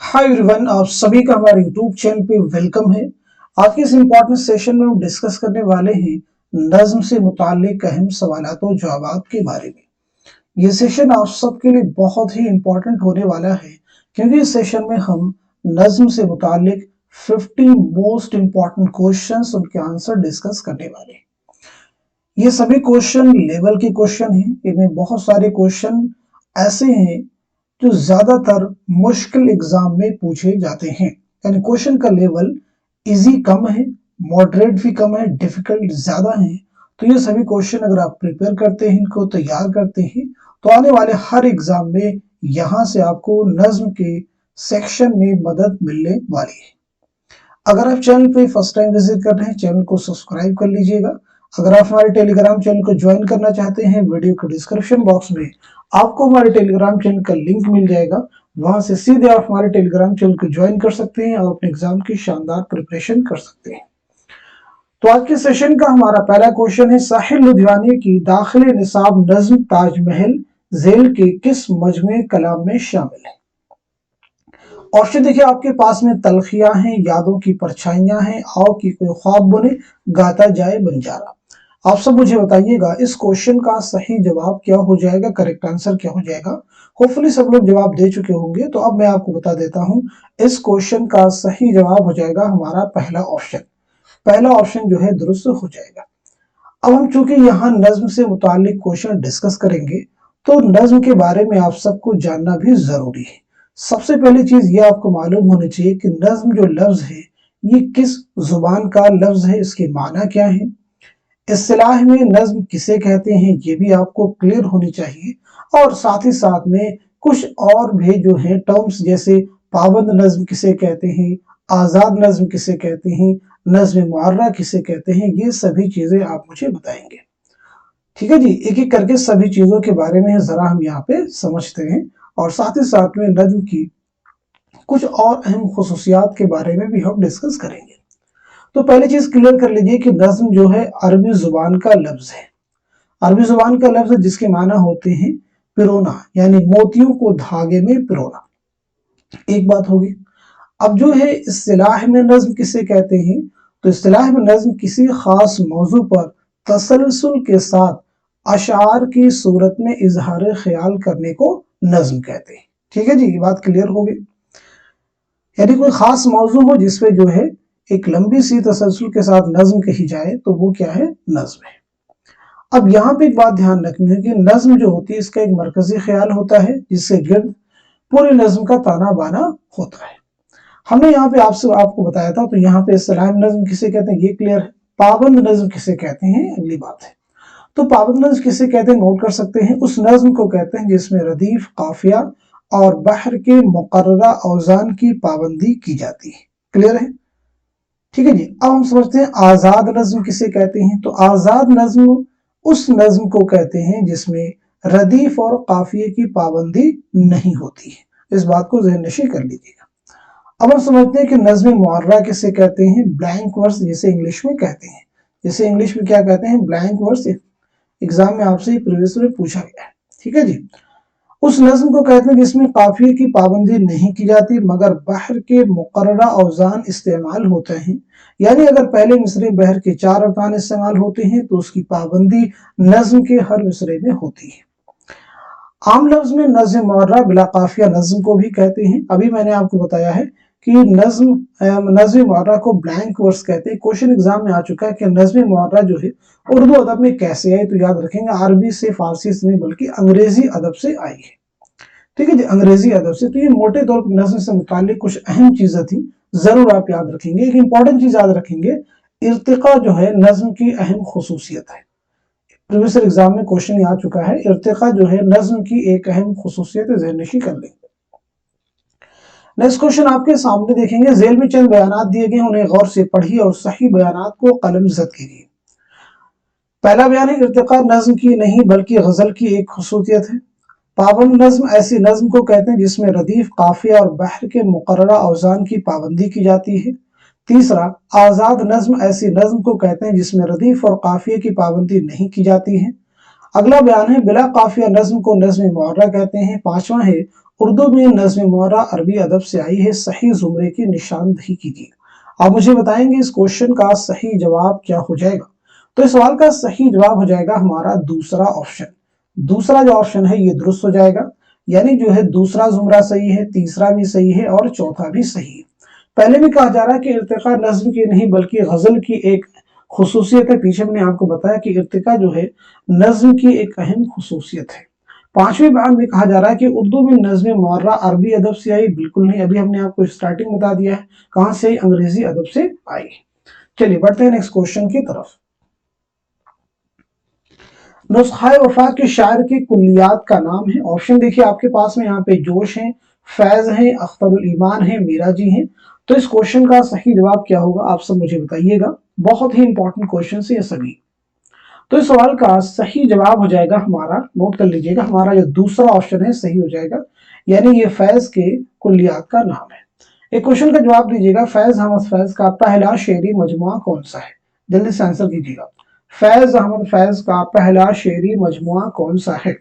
Hi everyone, आप सभी का हमारे यूट्यूब चैनल पे वेलकम है। आज के इस इम्पोर्टेंट सेशन में हम डिस्कस करने वाले हैं नज्म से मुताल्लिक अहम सवालात और जवाबात के बारे में। ये सेशन आप सबके लिए बहुत ही इम्पोर्टेंट होने वाला है क्योंकि इस सेशन में हम नज्म से मुताल्लिक 50 मोस्ट इम्पोर्टेंट क्वेश्चंस उनके आंसर डिस्कस करने वाले हैं। ये सभी क्वेश्चन लेवल के क्वेश्चन हैं। इनमें बहुत सारे क्वेश्चन ऐसे हैं जो ज्यादातर मुश्किल एग्जाम में पूछे जाते हैं, यानी क्वेश्चन का लेवल इजी कम है, मॉडरेट भी कम है, डिफिकल्ट ज्यादा है। तो ये सभी क्वेश्चन अगर आप प्रिपेयर करते हैं, इनको तैयार करते हैं, तो आने वाले हर एग्जाम में यहाँ से आपको नज्म के सेक्शन में मदद मिलने वाली है। अगर आप चैनल पे फर्स्ट टाइम विजिट कर रहे हैं, चैनल को सब्सक्राइब कर लीजिएगा। अगर आप हमारे टेलीग्राम चैनल को ज्वाइन करना चाहते हैं, वीडियो के डिस्क्रिप्शन बॉक्स में आपको हमारे टेलीग्राम चैनल का लिंक मिल जाएगा। वहां से सीधे आप हमारे टेलीग्राम चैनल को ज्वाइन कर सकते हैं और अपने एग्जाम की शानदार प्रिपरेशन कर सकते हैं। तो आज के सेशन का हमारा पहला क्वेश्चन है, साहिल लुधियानी की दाखिल निसाब नज्म ताजमहल झेल के किस मजमे कलाम में शामिल है? ऑप्शन देखिए आपके पास में, तलखियां हैं, यादों की परछाइयां हैं, आओ की कोई ख्वाब बुने, गाता जाए बंजारा। आप सब मुझे बताइएगा इस क्वेश्चन का सही जवाब क्या हो जाएगा, करेक्ट आंसर क्या हो जाएगा। होपफुली सब लोग जवाब दे चुके होंगे, तो अब मैं आपको बता देता हूं इस क्वेश्चन का सही जवाब हो जाएगा हमारा पहला ऑप्शन। पहला ऑप्शन जो है दुरुस्त हो जाएगा। अब हम चूंकि यहाँ नज्म से मुतालिक क्वेश्चन डिस्कस करेंगे, तो नज्म के बारे में आप सबको जानना भी जरूरी है। सबसे पहली चीज ये आपको मालूम होनी चाहिए कि नज्म जो लफ्ज है ये किस जुबान का लफ्ज है, इसके माना क्या है, इस्तिलाह में नज्म किसे कहते हैं ये भी आपको क्लियर होनी चाहिए। और साथ ही साथ में कुछ और भी जो है टर्म्स, जैसे पाबंद नज्म किसे कहते हैं, आजाद नज्म किसे कहते हैं, नज्म मुअर्रा किसे कहते हैं, ये सभी चीजें आप मुझे बताएंगे। ठीक है जी, एक एक करके सभी चीजों के बारे में जरा हम यहाँ पे समझते हैं और साथ ही साथ में नज्म की कुछ और अहम खुसूसियात के बारे में भी हम डिस्कस करेंगे। तो पहली चीज क्लियर कर लीजिए कि नज्म जो है अरबी जुबान का लफ्ज है। अरबी जुबान का लफ्ज जिसके माना होते हैं पिरोना, यानी मोतियों को धागे में पिरोना। एक बात होगी। अब जो है इस्तिलाह में नज्म किसे कहते हैं, तो इस्तिलाह में नज्म किसी खास मौजू पर तसलसल के साथ अशार की सूरत में इजहार ख्याल करने को नज्म कहते हैं। ठीक है जी, ये बात क्लियर हो गई। यानी कोई खास मौजू हो जिसपे जो है एक लंबी सी तसलसल के साथ नज्म कही जाए, तो वो क्या है, नज्म है। अब यहाँ पे एक बात ध्यान रखनी है कि नज्म जो होती है इसका एक मरकजी ख्याल होता है जिससे गिर्द पूरी नज्म का ताना बाना होता है। हमने यहाँ पे आपको बताया था, तो यहाँ पे इस्तिलाह नज्म किसे कहते हैं ये क्लियर है। पाबंद नज्म किसे कहते हैं अगली बात है। तो पाबंद नज्म किसे कहते हैं नोट कर सकते हैं। उस नज्म को कहते हैं जिसमें रदीफ, काफिया और बहर के मुकर्ररा औजान की पाबंदी की जाती है। क्लियर है, ठीक है जी। अब हम समझते हैं आजाद नज्म किसे कहते हैं। तो आजाद नज्म उस नज्म को कहते हैं जिसमें रदीफ और काफिये की पाबंदी नहीं होती है। इस बात को ज़हन नशी कर लीजिएगा। अब हम समझते हैं कि नज्म मुअर्रा किसे कहते हैं, ब्लैंक वर्स जिसे इंग्लिश में कहते हैं। जिसे इंग्लिश में क्या कहते हैं, ब्लैंक वर्स। एग्जाम में आपसे प्रीवियस में पूछा गया है। ठीक है जी। उस नज्म को कहते हैं जिसमें काफिये की पाबंदी नहीं की जाती मगर बहर के मुकर्ररा औजान इस्तेमाल होते हैं। यानी अगर पहले मिसरे बहर के 4 अरकान इस्तेमाल होते हैं तो उसकी पाबंदी नज्म के हर मिसरे में होती है। आम लफ्ज में नज्म मुअर्रा बिला काफिया नज्म को भी कहते हैं। अभी मैंने आपको बताया है कि नज्म मुअर्रा को ब्लैंक वर्स कहते हैं। क्वेश्चन एग्जाम में आ चुका है कि नज्म मुअर्रा जो है उर्दू अदब में कैसे आई, तो याद रखेंगे अरबी से, फारसी से नहीं बल्कि अंग्रेजी अदब से आई है। ठीक है जी, अंग्रेजी अदब से। तो ये मोटे तौर पर नज्म से मुताल्लिक कुछ अहम चीजें थी, जरूर आप याद रखेंगे। एक इंपॉर्टेंट चीज याद रखेंगे, इर्तिका जो है नज्म की अहम खुसूसियत है। प्रीवियस एग्जाम में क्वेश्चन आ चुका है, इर्तिका जो है नज्म की एक अहम खुसूसियत है, ज़हन नशी कर लेंगे। नेक्स्ट क्वेश्चन आपके सामने देखेंगे, जेल में चंद बयानात दिए गए, उन्हें गौर से पढ़िए और सही बयानात को कलमजद कीजिए। पहला बयान है, इर्तिका नज्म की नहीं बल्कि गजल की एक खुसूसियत है। पाबंद नज्म ऐसी नज्म को कहते हैं जिसमें रदीफ, काफिया और बहर के मुकर्ररा औजान की पाबंदी की जाती है। तीसरा, आजाद नज्म ऐसी नज्म को कहते हैं जिसमें रदीफ और काफिये की पाबंदी नहीं की जाती है। अगला बयान है, बिला काफिया नज्म को नज्म मुअर्रा कहते हैं। पांचवा है, उर्दू में नज़्म मुअर्रा अरबी अदब से आई है, सही जुमरे की निशानदही कीजिए। आप मुझे बताएंगे इस क्वेश्चन का सही जवाब क्या हो जाएगा। तो इस सवाल का सही जवाब हो जाएगा हमारा दूसरा ऑप्शन। दूसरा जो ऑप्शन है ये दुरुस्त हो जाएगा, यानी जो है दूसरा जुमरा सही है, तीसरा भी सही है और चौथा भी सही है। पहले भी कहा जा रहा है कि इर्तिका नज्म की नहीं बल्कि गजल की एक खुसूसियत है। पीछे मैंने आपको बताया कि इर्तिका जो है नज्म की एक अहम खुसूसियत है। पांचवें बयान में कहा जा रहा है कि उर्दू में नज्म मुअर्रा अरबी अदब से आई, बिल्कुल नहीं, अभी हमने आपको स्टार्टिंग बता दिया है कहां से, अंग्रेजी अदब से आई। चलिए बढ़ते हैं नेक्स्ट क्वेश्चन की तरफ। नुस्खा वफा के शायर की कुल्लियात का नाम है। ऑप्शन देखिए आपके पास में, यहाँ पे जोश है, फैज है, अख्तरुल ईमान है, मीरा जी है। तो इस क्वेश्चन का सही जवाब क्या होगा आप सब मुझे बताइएगा। बहुत ही इंपॉर्टेंट क्वेश्चन है ये सभी। तो इस सवाल का सही जवाब हो जाएगा हमारा, नोट कर लीजिएगा, हमारा जो दूसरा ऑप्शन है सही हो जाएगा, यानी ये फैज के कुल्लियात का नाम है। एक क्वेश्चन का जवाब दीजिएगा, फैज अहमद फैज का पहला शेरी मजमुआ कौन सा है। जल्दी से आंसर कीजिएगा, फैज अहमद फैज का पहला शेरी मजमुआ कौन सा है।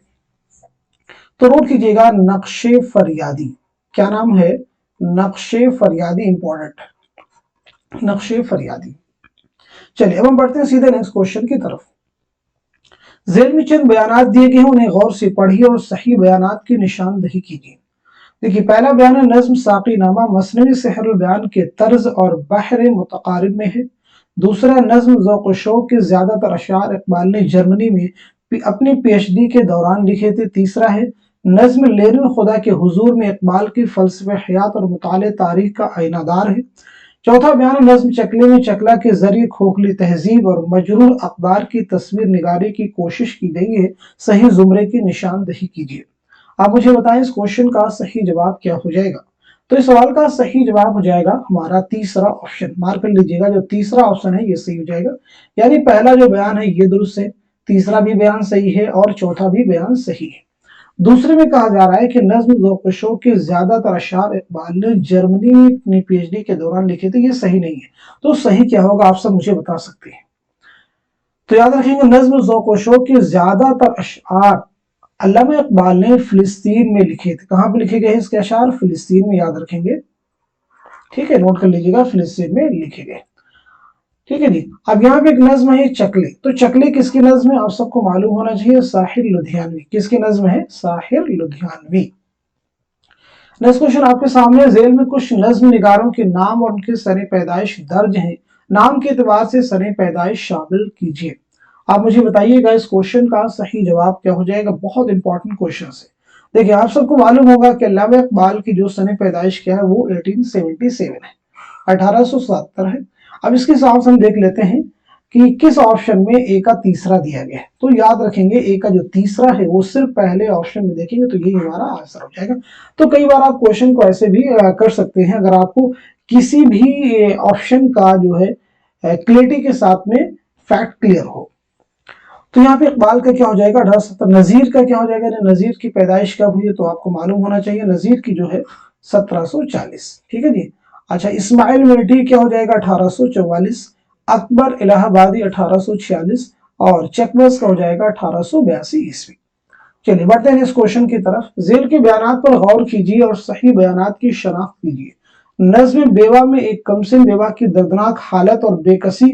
तो नोट कीजिएगा, नक्शे फरियादी। क्या नाम है, नक्शे फरियादी, इंपॉर्टेंट, नक्शे फरियादी। चलिए अब हम बढ़ते हैं सीधे नेक्स्ट क्वेश्चन की तरफ। जेल में चंद बयानात दिए गए हैं, उन्हें गौर से पढ़िए और सही बयानात की निशानदही कीजिए। देखिए पहला बयान है, नज्म साक़ीनामा मसनवी सेहरुल बयान के तर्ज और बहर मुतकारिब में है। दूसरा, नज्म ज़ौक़ शौक़ के ज़्यादातर अशार इक़बाल ने जर्मनी में अपनी पीएचडी के दौरान लिखे थे। तीसरा है, नज्म लेरुल खुदा के हुजूर में इक़बाल की फ़लसफ़े हयात और मुताले तारीख का आईनादार है। चौथा बयान, नज्म चकले में चकला के जरिए खोखली तहजीब और मजरूह अक़दार की तस्वीर निगारी की कोशिश की गई है, सही जुमरे की निशानदही कीजिए। आप मुझे बताएं इस क्वेश्चन का सही जवाब क्या हो जाएगा। तो इस सवाल का सही जवाब हो जाएगा हमारा तीसरा ऑप्शन। मार्क कर लीजिएगा, जो तीसरा ऑप्शन है ये सही हो जाएगा, यानी पहला जो बयान है ये दुरुस्त है, तीसरा भी बयान सही है और चौथा भी बयान सही है। दूसरे में कहा जा रहा है कि नज्म ज़ौक़ शौक़ के ज्यादातर अशार इक़बाल ने जर्मनी में अपनी पीएचडी के दौरान लिखे थे, ये सही नहीं है। तो सही क्या होगा आप सब मुझे बता सकते हैं। तो याद रखेंगे, नज्म ज़ौक़ शौक़ के ज्यादातर अशार अल्लामा इक़बाल ने फिलिस्तीन में लिखे थे। कहां पे लिखे गए इसके अशार, फिलिस्तीन में, याद रखेंगे, ठीक है, नोट कर लीजिएगा, फिलिस्तीन में लिखे गए। ठीक है जी। अब यहाँ पे एक नज्म है चकले, तो चकले किसकी नज्म है आप सबको मालूम होना चाहिए, साहिर लुधियानवी। किसकी नज्म है, साहिर लुधियानवी। नेक्स्ट क्वेश्चन आपके सामने, जेल में कुछ नज्म निगारों के नाम और उनके सने पैदाइश दर्ज हैं, नाम के एतबार से सने पैदाइश शामिल कीजिए। आप मुझे बताइएगा इस क्वेश्चन का सही जवाब क्या हो जाएगा। बहुत इंपॉर्टेंट क्वेश्चन है। देखिए आप सबको मालूम होगा कि अल्लामा इक़बाल की जो सने पैदाइश क्या है वो 1877 है, 1877 है। अब इसके हिसाब से हम देख लेते हैं कि किस ऑप्शन में ए का तीसरा दिया गया है। तो याद रखेंगे ए का जो तीसरा है वो सिर्फ पहले ऑप्शन में देखेंगे तो यही हमारा आंसर हो जाएगा। तो कई बार आप क्वेश्चन को ऐसे भी कर सकते हैं, अगर आपको किसी भी ऑप्शन का जो है क्लियरिटी के साथ में फैक्ट क्लियर हो। तो यहाँ पे इकबाल का क्या हो जाएगा 1870। नजीर का क्या हो जाएगा, नजीर की पैदाइश कब हुई है तो आपको मालूम होना चाहिए, नजीर की जो है 1740। ठीक है जी। अच्छा, इस्माइल मिर्ठी क्या हो जाएगा 1844, अकबर इलाहाबादी 1846 और चकबस का हो जाएगा 1882 ईस्वी। चलिए बढ़ते हैं इस क्वेश्चन की तरफ। जेल के बयानात पर गौर कीजिए और सही बयानात की शनाख्त कीजिए। नज्म बेवा में एक कमसिन बेवा की दर्दनाक हालत और बेकसी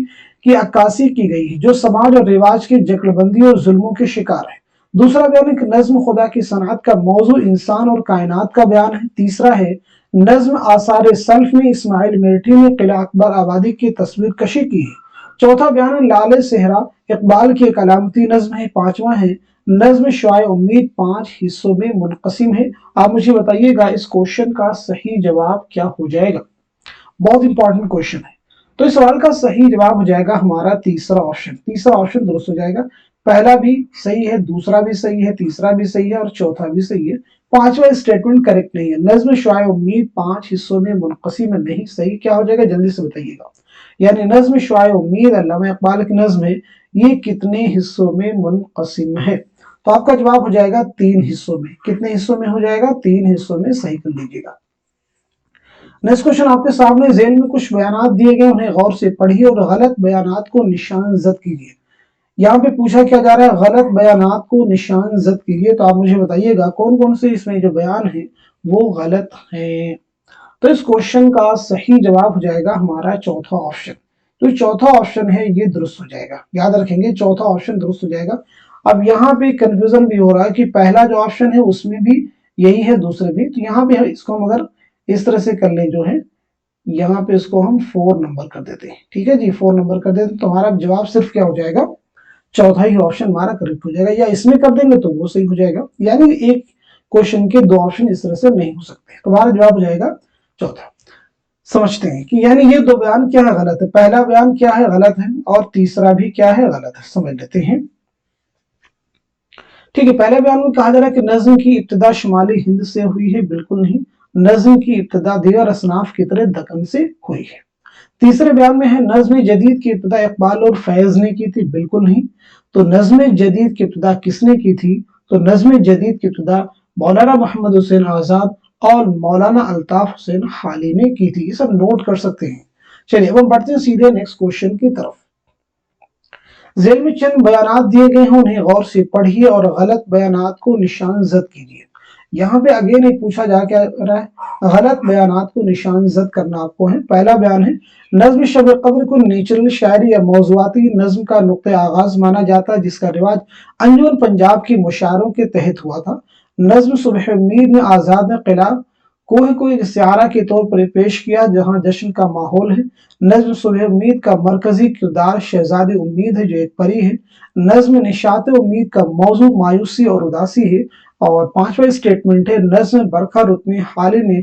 की अक्कासी की गई है, जो समाज और रिवाज की जकड़बंदी और जुल्मों के शिकार है। दूसरा बयान है कि नज्म खुदा की सनात का मौजू इंसान और कायनात का बयान है। तीसरा है, नज्म आसार सल्फ में इस्माइल मिर्ठी ने किला अकबर आबादी की तस्वीर कशी की है। चौथा बयान है, लाले सेहरा इकबाल की एक अलामती नज्म है। पांचवा है, नज्म शुआए उम्मीद 5 हिस्सों में मुनक़सिम है। आप मुझे बताइएगा इस क्वेश्चन का सही जवाब क्या हो जाएगा। बहुत इंपॉर्टेंट क्वेश्चन है। तो इस सवाल का सही जवाब हो जाएगा हमारा तीसरा ऑप्शन। तीसरा ऑप्शन दुरुस्त हो जाएगा, पहला भी सही है, दूसरा भी सही है, तीसरा भी सही है और चौथा भी सही है। पांचवा स्टेटमेंट करेक्ट नहीं है, नज्म शुआए उम्मीद 5 हिस्सों में मुनक़सिम नहीं, सही क्या हो जाएगा जल्दी से बताइएगा। यानी नज्म शुआए उम्मीद अल्लामा इक़बाल की नज्म है, ये कितने हिस्सों में मुनक़सिम है। तो आपका जवाब हो जाएगा 3 हिस्सों में। कितने हिस्सों में हो जाएगा, 3 हिस्सों में, सही कर लीजिएगा। नेक्स्ट क्वेश्चन आपके सामने, जेल में कुछ बयानात दिए गए, उन्हें गौर से पढ़िए और गलत बयानात को निशान जद कीजिए। यहाँ पे पूछा क्या जा रहा है, गलत बयानात को निशान जद कीजिए। तो आप मुझे बताइएगा कौन कौन से इसमें जो बयान है वो गलत हैं। तो इस क्वेश्चन का सही जवाब हो जाएगा हमारा चौथा ऑप्शन। तो चौथा ऑप्शन है ये दुरुस्त हो जाएगा, याद रखेंगे चौथा ऑप्शन दुरुस्त हो जाएगा। अब यहाँ पे कंफ्यूजन भी हो रहा है कि पहला जो ऑप्शन है उसमें भी यही है, दूसरे भी। तो यहाँ पे इसको हम अगर इस तरह से कर लें जो है, यहाँ पे इसको हम 4 नंबर कर देते हैं, ठीक है जी, 4 नंबर कर देते हैं। तो हमारा जवाब सिर्फ क्या हो जाएगा, चौथा ही ऑप्शन हमारा करेक्ट हो जाएगा, या इसमें कर देंगे तो वो सही हो जाएगा। यानी एक क्वेश्चन के दो ऑप्शन इस तरह से नहीं हो सकते। तो हमारा जवाब हो जाएगा चौथा। समझते हैं कि यानी ये दो बयान क्या है, गलत है। पहला बयान क्या है, गलत है, और तीसरा भी क्या है, गलत है। समझ लेते हैं। ठीक है, पहले बयान में कहा जा रहा है कि नज्म की इब्तिदा शुमाली हिंद से हुई है, बिल्कुल नहीं। नज्म की इब्तिदा दीगर असनाफ की तरह दक्कन से हुई है। तीसरे बयान में है नज्म जदीद की इब्तिदा इकबाल और फैज ने की थी, बिल्कुल नहीं। तो नज्म जदीद की इब्तिदा किसने की थी, तो नज्म जदीद की इब्तिदा मौलाना मोहम्मद हुसैन आजाद और मौलाना अल्ताफ हुसैन हाली ने की थी। ये सब नोट कर सकते हैं। चलिए अब हम बढ़ते हैं सीधे नेक्स्ट क्वेश्चन की तरफ। जेल में चंद बयानात दिए गए हैं, उन्हें गौर से पढ़िए और गलत बयानात को निशान जद कीजिए। यहाँ पे अगेन एक पूछा जा क्या रहा है, गलत बयानात को निशान जद करना आपको है। पहला बयान है नज्म शब कद्र को नेचुरल शायरी या मौजुआती नज्म का नुक्ते आगाज माना जाता है, जिसका रिवाज अंजुमन पंजाब की मुशायरों के तहत हुआ था। नज्म सुबह उम्मीद ने आजाद ने किला को एक सियारा के तौर पर पेश किया, जहां जश्न का माहौल है। नज्म सुबह उम्मीद का मरकजी किरदार शहजादी उम्मीद है, जो एक परी है। नज्म निशात उम्मीद का मौजू मायूसी और उदासी है। और पांचवा स्टेटमेंट है नज्म बरखा रुत में हाली ने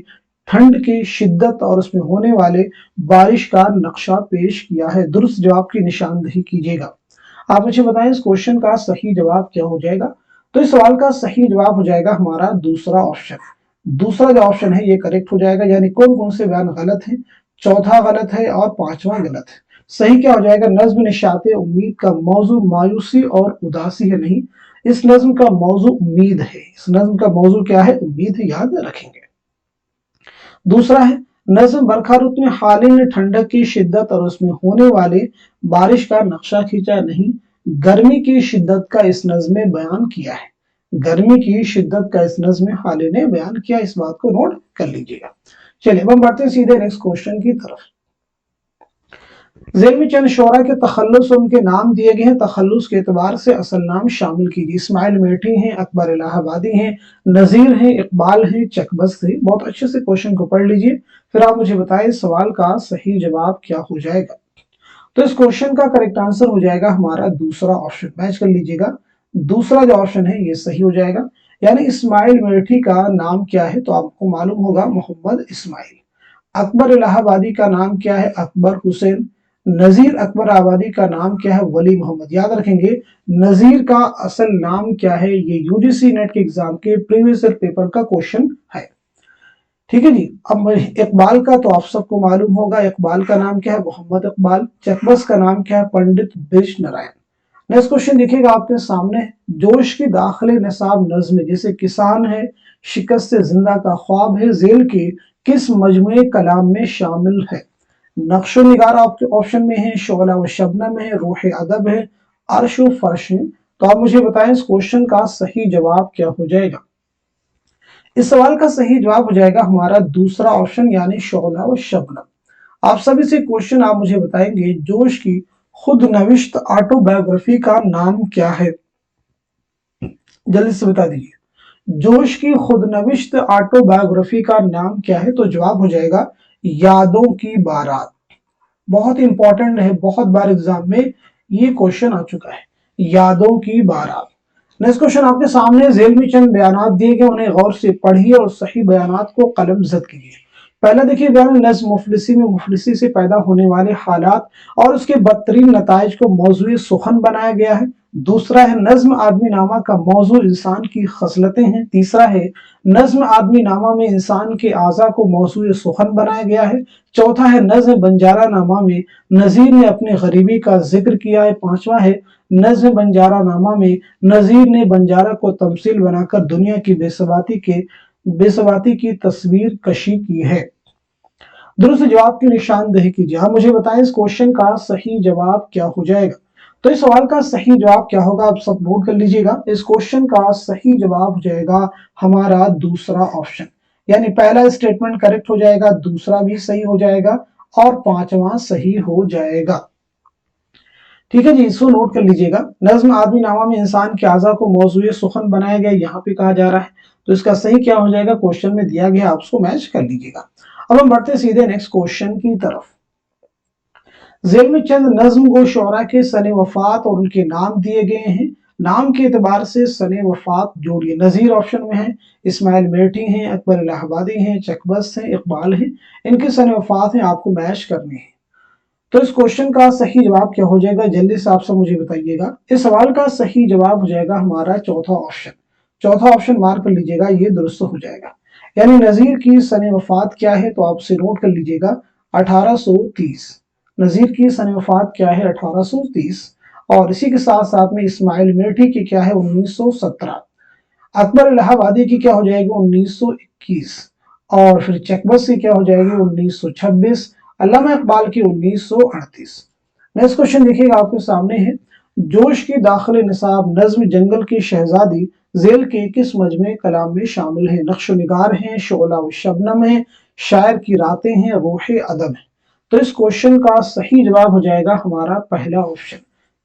ठंड की शिद्दत और उसमें होने वाले बारिश का नक्शा पेश किया है। दुरुस्त जवाब की निशानदेही कीजिएगा। आप मुझे बताएं इस क्वेश्चन का सही जवाब क्या हो जाएगा। तो इस सवाल का सही जवाब हो जाएगा हमारा दूसरा ऑप्शन। दूसरा जो ऑप्शन है ये करेक्ट हो जाएगा। यानी कौन कौन से बयान गलत है, चौथा गलत है और पांचवा गलत है। सही क्या हो जाएगा, नज्म निशाते उम्मीद का मौजू मायूसी और उदासी है, नहीं, इस नज्म का मौजू उम्मीद है। इस नज्म का मौजू क्या है, उम्मीद है, याद रखेंगे। दूसरा है नज्म बरखा रुत में हालिन ने ठंडक की शिद्दत और उसमें होने वाले बारिश का नक्शा खींचा, नहीं, गर्मी की शिद्दत का इस नज्म में बयान किया है। गर्मी की शिद्दत का इस नज्म में हालिन ने बयान किया, इस बात को नोट कर लीजिएगा। चलिए अब हम बढ़ते हैं सीधे नेक्स्ट क्वेश्चन की तरफ। जेल में चंद शोरा के तखल्लुस उनके नाम दिए गए हैं, तखल्लुस के एतबार से असल नाम शामिल कीजिए। इस्माइल मेठी हैं, अकबर इलाहाबादी हैं, नजीर हैं, इकबाल हैं, चकबस्त हैं। बहुत अच्छे से क्वेश्चन को पढ़ लीजिए, फिर आप मुझे बताएं इस सवाल का सही जवाब क्या हो जाएगा। तो इस क्वेश्चन का करेक्ट आंसर हो जाएगा हमारा दूसरा ऑप्शन। मैच कर लीजिएगा, दूसरा जो ऑप्शन है ये सही हो जाएगा। यानी इस्माइल मेठी का नाम क्या है, तो आपको मालूम होगा मोहम्मद इस्माइल। अकबर इलाहाबादी का नाम क्या है, अकबर हुसैन। नजीर अकबर आबादी का नाम क्या है, वली मोहम्मद। याद रखेंगे नजीर का असल नाम क्या है, ये यूजीसी नेट के एग्जाम के प्रीवियस ईयर पेपर का क्वेश्चन है। ठीक है जी। अब इकबाल का तो आप सबको मालूम होगा, इकबाल का नाम क्या है, मोहम्मद इकबाल। चकबस का नाम क्या है, पंडित ब्रिज नारायण। नेक्स्ट क्वेश्चन देखिएगा आपके सामने, जोश की दाखिले निसाब नज्म जैसे किसान है, शिकस्त से जिंदा का ख्वाब है, जेल के किस मजमुए कलाम में शामिल है। नक्शो निगार आपके ऑप्शन में है, शोला व शबनम है, रूह अदब है, अर्श व फर्श है। तो आप मुझे बताएं इस क्वेश्चन का सही जवाब क्या हो जाएगा। इस सवाल का सही जवाब हो जाएगा हमारा दूसरा ऑप्शन, यानी शोला व शबनम। आप सभी से क्वेश्चन आप मुझे बताएंगे जोश की खुद नविश्त ऑटोबायोग्राफी का नाम क्या है, जल्दी से बता दीजिए। जोश की खुद नविश्त ऑटोबायोग्राफी का नाम क्या है, तो जवाब हो जाएगा यादों की बारात। बहुत इंपॉर्टेंट है, बहुत बार एग्जाम में ये क्वेश्चन आ चुका है, यादों की बारात। नेक्स्ट क्वेश्चन आपके सामने, जेल में चंद बयानात दिए गए, उन्हें गौर से पढ़िए और सही बयानात को कलम जद कीजिए। पहला देखिए बयान नज्म मुफलिसी में मुफलिसी से पैदा होने वाले हालात और उसके बदतरीन नताइज को मौजूए सुखन बनाया गया है। दूसरा है नज्म आदमी नामा का मौजू इंसान की खसलतें हैं। तीसरा है नज्म आदमी नामा में इंसान के आज़ा को मौजूए सुखन बनाया गया है। चौथा है नज्म बंजारा नामा में नजीर ने अपनी गरीबी का जिक्र किया है। पांचवा है नज्म बंजारा नामा में नजीर ने बंजारा को तमसील बनाकर दुनिया की बेसवाती की तस्वीर कशी की है। दुरुस्त जवाब की निशानदेही कीजिए। आप मुझे बताएं इस क्वेश्चन का सही जवाब क्या हो जाएगा। तो इस सवाल का सही जवाब क्या होगा, आप सब नोट कर लीजिएगा। इस क्वेश्चन का सही जवाब हो जाएगा हमारा दूसरा ऑप्शन, यानी पहला स्टेटमेंट करेक्ट हो जाएगा, दूसरा भी सही हो जाएगा और पांचवा सही हो जाएगा। ठीक है जी, इसको नोट कर लीजिएगा। नज्म आदमी नामा में इंसान के आज़ा को मौजूए सुखन बनाया गया, यहाँ पे कहा जा रहा है, तो इसका सही क्या हो जाएगा, क्वेश्चन में दिया गया, आप उसको मैच कर लीजिएगा। अब हम बढ़ते सीधे नेक्स्ट क्वेश्चन की तरफ। जेल में चंद नज्म गो शोरा के सने वफात और उनके नाम दिए गए हैं। नाम के एतबार से सने वफात जोड़िए। नजीर ऑप्शन में है, इस्माइल मेरठी हैं, अकबर इलाहाबादी हैं, चकबस्त हैं, इकबाल हैं। इनके सने वफात हैं, आपको मैच करने हैं। तो इस क्वेश्चन का सही जवाब क्या हो जाएगा, जल्दी से आप सब मुझे बताइएगा। इस सवाल का सही जवाब हो जाएगा हमारा चौथा ऑप्शन। चौथा ऑप्शन मार्क कर लीजिएगा, ये दुरुस्त हो जाएगा। यानी नजीर की सने वफात क्या है, तो आप उसे नोट कर लीजिएगा 1830। नजीर की सने वफात क्या है, 1830। और इसी के साथ साथ में इस्माइल मेरठी की क्या है, 1917। अकबर इलाहाबादी की क्या हो जाएगी, 1921। और फिर चकबस्त की क्या हो जाएगी, 1926। अल्लामा इकबाल की 1938। नेक्स्ट क्वेश्चन देखिएगा आपके सामने है, जोश की दाखिल निसाब नज्म जंगल की शहजादी जेल के किस मजमे कलाम में शामिल है। नक्शो निगार है, शोला व शबनम है, शायर की रातें हैं, रूह अदब है। तो इस क्वेश्चन का सही जवाब हो जाएगा हमारा पहला ऑप्शन।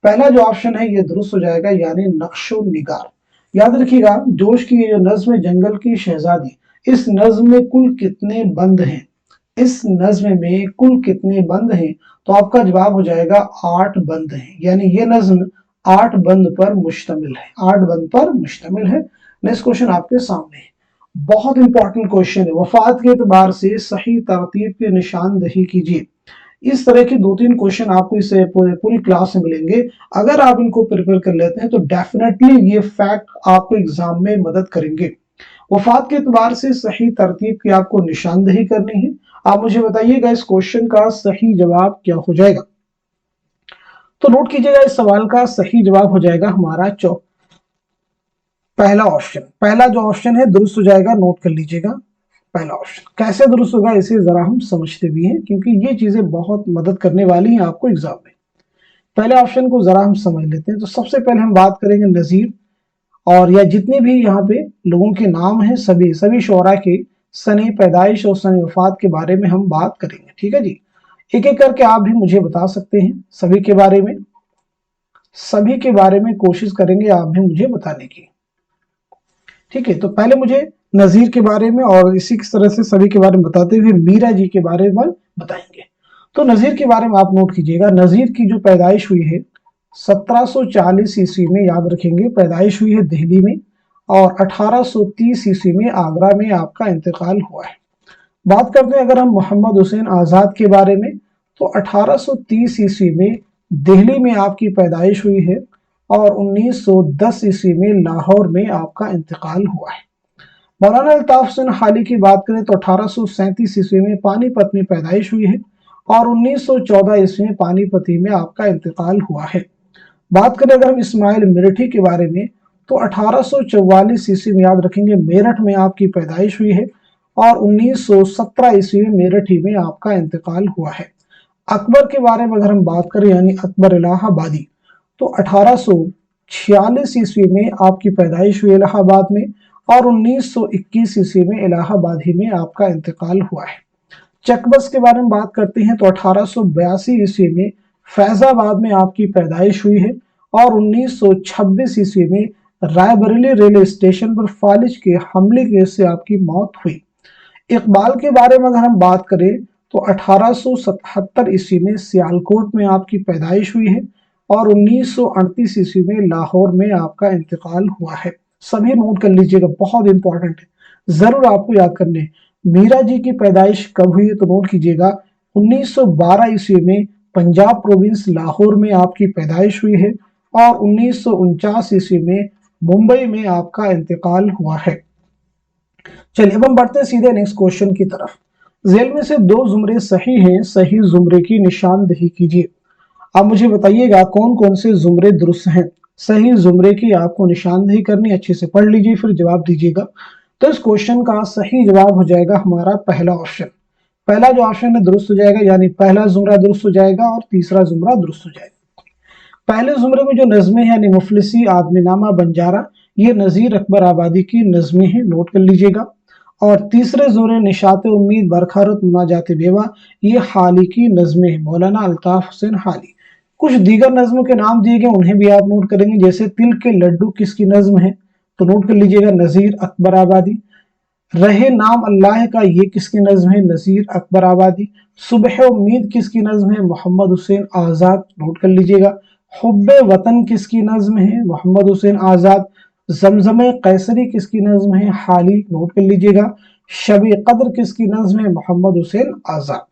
पहला जो ऑप्शन है ये दुरुस्त हो जाएगा, यानी नक्शो निगार। याद रखिएगा, जोश की ये जो नज्म है जंगल की शहजादी, इस नज्म में कुल कितने बंद हैं, इस नज्म में कुल कितने बंद हैं, तो आपका जवाब हो जाएगा 8 बंद हैं। यानी ये नज्म 8 बंद पर मुश्तमिल है, 8 बंद पर मुश्तमिल है। नेक्स्ट क्वेश्चन आपके सामने है, बहुत इंपॉर्टेंट क्वेश्चन है। वफात के एतबार से सही तरतीब की निशानदही कीजिए। इस तरह के 2-3 क्वेश्चन आपको इस पूरी क्लास में मिलेंगे। अगर आप इनको प्रिपेयर कर लेते हैं तो डेफिनेटली ये फैक्ट आपको एग्जाम में मदद करेंगे। वफात के एतबार से सही तरतीब की आपको निशानदही करनी है। आप मुझे बताइएगा इस क्वेश्चन का सही जवाब क्या हो जाएगा। तो नोट कीजिएगा, इस सवाल का सही जवाब हो जाएगा हमारा पहला ऑप्शन। पहला जो ऑप्शन है दुरुस्त हो जाएगा, नोट कर लीजिएगा। पहला ऑप्शन कैसे दुरुस्त होगा इसे जरा हम समझते भी हैं, क्योंकि ये चीजें बहुत मदद करने वाली हैं आपको एग्जाम में। पहले ऑप्शन को जरा हम समझ लेते हैं। तो सबसे पहले हम बात करेंगे नजीर और या जितने भी यहाँ पे लोगों के नाम हैं, सभी शोरा के सने पैदाइश और सने वफात के बारे में हम बात करेंगे। ठीक है जी, एक एक करके आप भी मुझे बता सकते हैं सभी के बारे में कोशिश करेंगे आप भी मुझे बताने की। ठीक है, तो पहले मुझे नजीर के बारे में और इसी तरह से सभी के बारे में बताते हुए मीरा जी के बारे में बताएंगे। तो नजीर के बारे में आप नोट कीजिएगा, नजीर की जो पैदाइश हुई है 1740 ईस्वी में, याद रखेंगे पैदाइश हुई है दिल्ली में, और 1830 ईस्वी में आगरा में आपका इंतकाल हुआ है। बात करते हैं अगर हम मोहम्मद हुसैन आजाद के बारे में, तो 1830 ईस्वी में दिल्ली में आपकी पैदाइश हुई है और 1910 ईस्वी में लाहौर में आपका इंतकाल हुआ है। मौलाना अल्ताफ हुसैन हाली की बात करें तो 1837 ईस्वी में पानीपत में पैदाइश हुई है और 1914 ईस्वी में पानीपती में आपका इंतकाल हुआ है। बात करें अगर हम इस्माइल मेरठी के बारे में, तो 1844 ईस्वी में, याद रखेंगे, मेरठ में आपकी पैदाइश हुई है और 1917 ईस्वी में मेरठी में आपका इंतकाल हुआ है। अकबर के बारे में अगर हम बात करें, यानी अकबर इलाहाबादी, तो 1846 ईस्वी में आपकी पैदाइश हुई इलाहाबाद में और 1921 ईस्वी में इलाहाबाद ही में आपका इंतकाल हुआ है। चकबस्त के बारे में बात करते हैं तो 1882 ईस्वी में फैजाबाद में आपकी पैदाइश हुई है और 1926 ईस्वी में रायबरेली रेलवे स्टेशन पर फालिज के हमले के से आपकी मौत हुई। इकबाल के बारे में अगर हम बात करें तो 1877 ईस्वी में सियालकोट में आपकी पैदाइश हुई है और 1938 ईस्वी में लाहौर में आपका इंतकाल हुआ है। सभी नोट कर लीजिएगा, बहुत इंपॉर्टेंट है, जरूर आपको याद करने। मीरा जी की पैदाइश कब हुई है तो नोट कीजिएगा, 1912 ईस्वी में पंजाब प्रोविंस लाहौर में आपकी पैदाइश हुई है और 1949 ईस्वी में मुंबई में आपका इंतकाल हुआ है। चलिए अब हम बढ़ते हैं सीधे नेक्स्ट क्वेश्चन की तरफ। जेल में से 2 जुमरे सही हैं, सही जुमरे की निशानदही कीजिए। आप मुझे बताइएगा कौन कौन से जुमरे दुरुस्त हैं। सही जुमरे की आपको निशानदही करनी, अच्छे से पढ़ लीजिए फिर जवाब दीजिएगा। तो इस क्वेश्चन का सही जवाब हो जाएगा हमारा पहला ऑप्शन। पहला जो ऑप्शन है दुरुस्त हो जाएगा, यानी पहला जुमरा दुरुस्त हो जाएगा और तीसरा जुमरा दुरुस्त हो जाएगा। पहले जुमरे में जो नज़में हैं यानी मुफलिसी, आदमीनामा, बंजारा, ये नज़ीर अकबर आबादी की नज़में हैं, नोट कर लीजिएगा। और तीसरे जुमरे निशात उम्मीद, बरखारत, मुनाजात बेवा, ये हाली की नज़में हैं, मौलाना अल्ताफ हुसैन हाली। कुछ दीगर नज़मों के नाम दिए गए, उन्हें भी आप नोट करेंगे। जैसे तिल के लड्डू किसकी नज़म है, तो नोट कर लीजिएगा नज़ीर अकबर आबादी। रहे नाम अल्लाह का, ये किसकी नज़म है, नज़ीर अकबर आबादी। सुबह उम्मीद किसकी नज़म है, मोहम्मद हुसैन आज़ाद, नोट कर लीजिएगा। हुब्बे वतन किसकी नज़म है, मोहम्मद हुसैन आज़ाद। जमजम कैसरी किसकी नज़म है, हाली, नोट कर लीजिएगा। शब कद्र किसकी नज़म है, मोहम्मद हुसैन आज़ाद।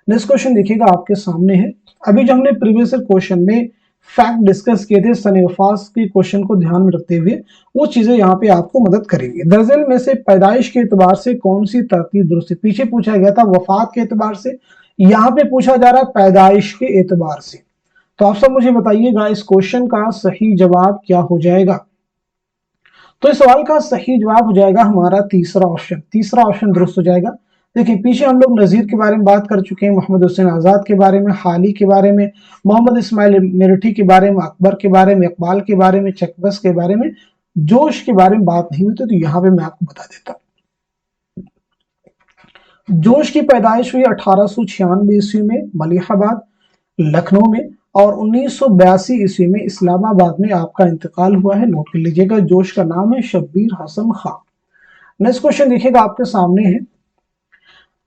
नेक्स्ट क्वेश्चन देखिएगा आपके सामने है। अभी जो हमने प्रीवियस क्वेश्चन में फैक्ट डिस्कस किए थे सन वफात के क्वेश्चन को ध्यान में रखते हुए, वो चीजें यहाँ पे आपको मदद करेंगी। दरअसल में से पैदाइश के एतबार से कौन सी तरतीब दुरुस्त है? पीछे पूछा गया था वफात के एतबार से, यहाँ पे पूछा जा रहा है पैदाइश के एतबार से। तो आप सब मुझे बताइएगा इस क्वेश्चन का सही जवाब क्या हो जाएगा। तो इस सवाल का सही जवाब हो जाएगा हमारा तीसरा ऑप्शन। तीसरा ऑप्शन दुरुस्त हो जाएगा। देखिए पीछे हम लोग नज़ीर के बारे में बात कर चुके हैं, मोहम्मद हुसैन आज़ाद के बारे में, हाली के बारे में, मोहम्मद इस्माइल मेरठी के बारे में, अकबर के बारे में, इकबाल के बारे में, चकबस के बारे में। जोश के बारे में बात नहीं हुई थी, तो यहाँ पे मैं आपको बता देता हूँ। जोश की पैदाइश हुई 1896 ईस्वी में मलिहाबाद लखनऊ में, और 1982 ईस्वी में इस्लामाबाद में आपका इंतकाल हुआ है, नोट कर लीजिएगा। जोश का नाम है शब्बीर हसन खां। नेक्स्ट क्वेश्चन देखिएगा आपके सामने है।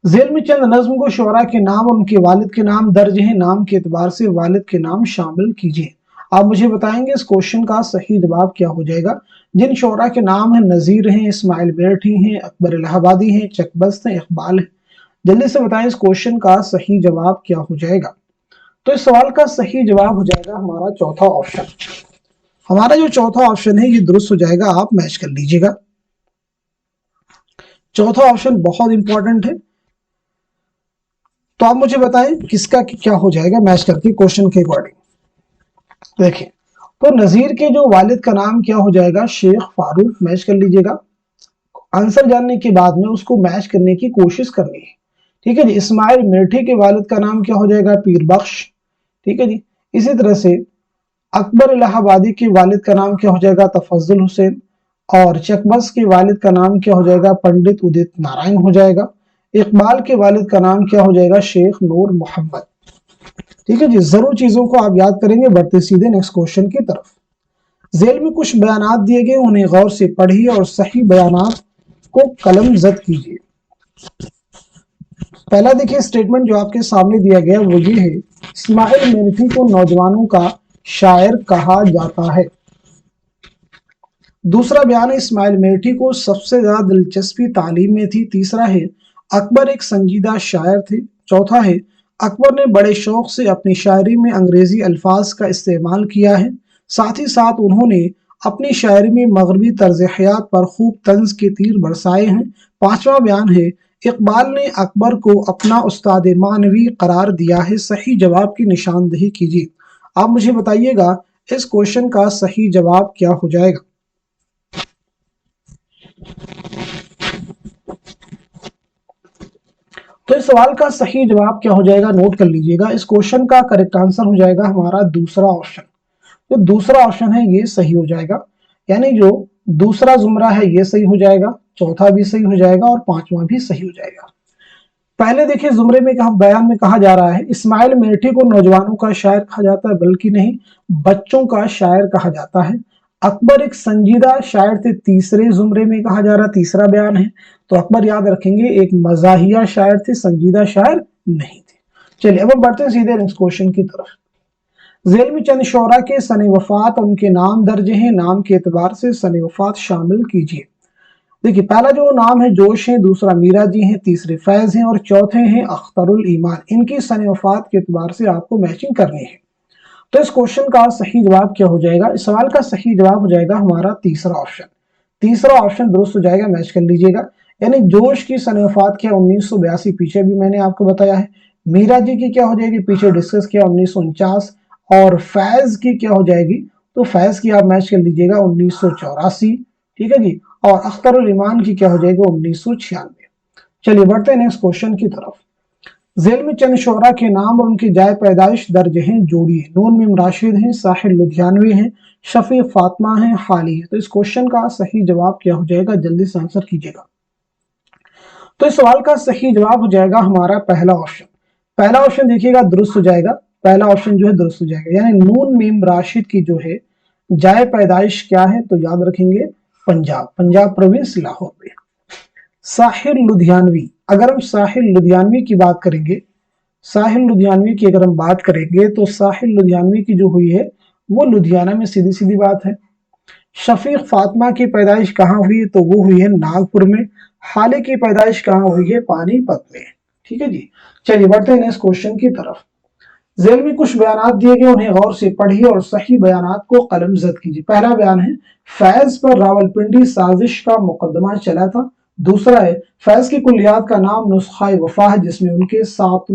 जेल में चंद नज्म को शोरा के नाम और उनके वालिद के नाम दर्ज हैं, नाम के एतबार से वालिद के नाम शामिल कीजिए। आप मुझे बताएंगे इस क्वेश्चन का सही जवाब क्या हो जाएगा। जिन शोरा के नाम हैं नज़ीर हैं, इस्माइल मेरठी हैं, अकबर इलाहाबादी हैं, चकबस्त हैं, इकबाल हैं। जल्दी से बताएं इस क्वेश्चन का सही जवाब क्या हो जाएगा। तो इस सवाल का सही जवाब हो जाएगा हमारा चौथा ऑप्शन। हमारा जो चौथा ऑप्शन है ये दुरुस्त हो जाएगा, आप मैच कर लीजिएगा। चौथा ऑप्शन बहुत इंपॉर्टेंट है, तो आप मुझे बताएं किसका क्या हो जाएगा मैच करके क्वेश्चन के अकॉर्डिंग। देखिए तो नज़ीर के जो वालिद का नाम क्या हो जाएगा, शेख फारूक, मैच कर लीजिएगा। आंसर जानने के बाद में उसको मैच करने की कोशिश करनी है, ठीक है जी। इस्माइल मेरठी के वालिद का नाम क्या हो जाएगा, पीर बख्श, ठीक है जी। इसी तरह से अकबर इलाहाबादी के वालिद का नाम क्या हो जाएगा, तफज्जुल हुसैन। और चकबस के वालिद का नाम क्या हो जाएगा, पंडित उदित नारायण हो जाएगा। इकबाल के वालिद का नाम क्या हो जाएगा, शेख नूर मोहम्मद, ठीक है जी। जरूर चीजों को आप याद करेंगे। बढ़ते सीधे नेक्स्ट क्वेश्चन की तरफ। जेल में कुछ बयानात दिए गए, उन्हें गौर से पढ़िए और सही बयानात को कलम जद कीजिए। पहला देखिए स्टेटमेंट जो आपके सामने दिया गया वो ये है, इस्माइल मेरठी को नौजवानों का शायर कहा जाता है। दूसरा बयान है, इस्माइल मेरठी को सबसे ज्यादा दिलचस्पी तालीम में थी। तीसरा है, अकबर एक संजीदा शायर थे। चौथा है, अकबर ने बड़े शौक से अपनी शायरी में अंग्रेजी अल्फाज का इस्तेमाल किया है। साथ ही साथ उन्होंने अपनी शायरी में मगरबी तर्ज हयात पर खूब तंज के तीर बरसाए हैं। पांचवा बयान है, इकबाल ने अकबर को अपना उस्ताद मानवी करार दिया है। सही जवाब की निशानदेही कीजिए। आप मुझे बताइएगा इस क्वेश्चन का सही जवाब क्या हो जाएगा। तो इस सवाल का सही जवाब क्या हो जाएगा, नोट कर लीजिएगा। इस क्वेश्चन का करेक्ट आंसर हो जाएगा हमारा दूसरा ऑप्शन। जो दूसरा ऑप्शन है ये सही हो जाएगा, यानी जो दूसरा जुमरा है ये सही हो जाएगा, चौथा भी सही हो जाएगा और पांचवा भी सही हो जाएगा। पहले देखिए जुमरे में बयान में कहा जा रहा है, इस्माइल मेरठी को नौजवानों का शायर कहा जाता है, बल्कि नहीं बच्चों का शायर कहा जाता है। अकबर एक संजीदा शायर थे, तीसरे जुमरे में कहा जा रहा, तीसरा बयान है। तो अकबर याद रखेंगे एक मजाहिया शायर थे, संजीदा शायर नहीं थे। चलिए अब हम बढ़ते हैं सीधे नेक्स्ट क्वेश्चन की तरफ। जेल में चंद शोरा के सने वफात और उनके नाम दर्ज हैं, नाम के एतबार से सने वफात शामिल कीजिए। देखिए पहला जो नाम है जोश है, दूसरा मीरा जी हैं, तीसरे फैज हैं और चौथे हैं अख्तरुल ईमान। इनकी सने वफात के एतबार से आपको मैचिंग करनी है। तो इस क्वेश्चन का सही जवाब क्या हो जाएगा। इस सवाल का सही जवाब हो जाएगा हमारा तीसरा ऑप्शन। तीसरा ऑप्शन दुरुस्त हो जाएगा, मैच कर लीजिएगा। यानी जोश की सने वफात क्या 1982, पीछे भी मैंने आपको बताया है। मीरा जी की क्या हो जाएगी, पीछे डिस्कस किया 1949। और फैज की क्या हो जाएगी, तो फैज की आप मैच कर लीजिएगा 1984, ठीक है जी। और अख्तरुल ईमान की क्या हो जाएगी 1996। चलिए बढ़ते हैं नेक्स्ट क्वेश्चन की तरफ। ذیل میں چند شعراء کے نام اور ان کی جائے پیدائش درج ہیں، جوڑیے۔ نون میم راشد ہیں، ساحر لدھیانوی ہیں، شفیق فاطمہ ہیں، حالی ہے۔ تو اس کوشچن کا صحیح جواب کیا ہو جائے گا؟ جلدی سے آنسر کیجیے گا۔ تو اس سوال کا صحیح جواب ہو جائے گا ہمارا پہلا آپشن۔ پہلا آپشن دیکھیے گا درست ہو جائے گا، پہلا آپشن جو ہے درست ہو جائے گا، یعنی نون میم راشد کی جو ہے جائے پیدائش کیا ہے؟ تو یاد رکھیں گے پنجاب پروونس لاہور میں۔ ساحر لدھیانوی، اگر ہم ساحر لدھیانوی کی بات کریں گے، ساحر لدھیانوی کی اگر ہم بات کریں گے تو ساحر لدھیانوی کی جو ہوئی ہے وہ لدھیانہ میں، سیدھی سیدھی بات ہے۔ شفیق فاطمہ کی پیدائش کہاں ہوئی؟ تو وہ ہوئی ہے ناگپور میں۔ حالے کی پیدائش کہاں ہوئی ہے؟ پانی پت میں۔ ٹھیک ہے جی، چلیے بڑھتے ہیں نیکسٹ کوشچن کی طرف۔ ذیل میں کچھ بیانات دیے گئے، انہیں غور سے پڑھیے اور صحیح بیانات کو قلم زد کیجیے۔ پہلا بیان ہے فیض پر راولپنڈی سازش کا مقدمہ چلا تھا۔ دوسرا ہے فیض کی کلیات کا نام نسخہ وفا ہے، جس میں ان کے 7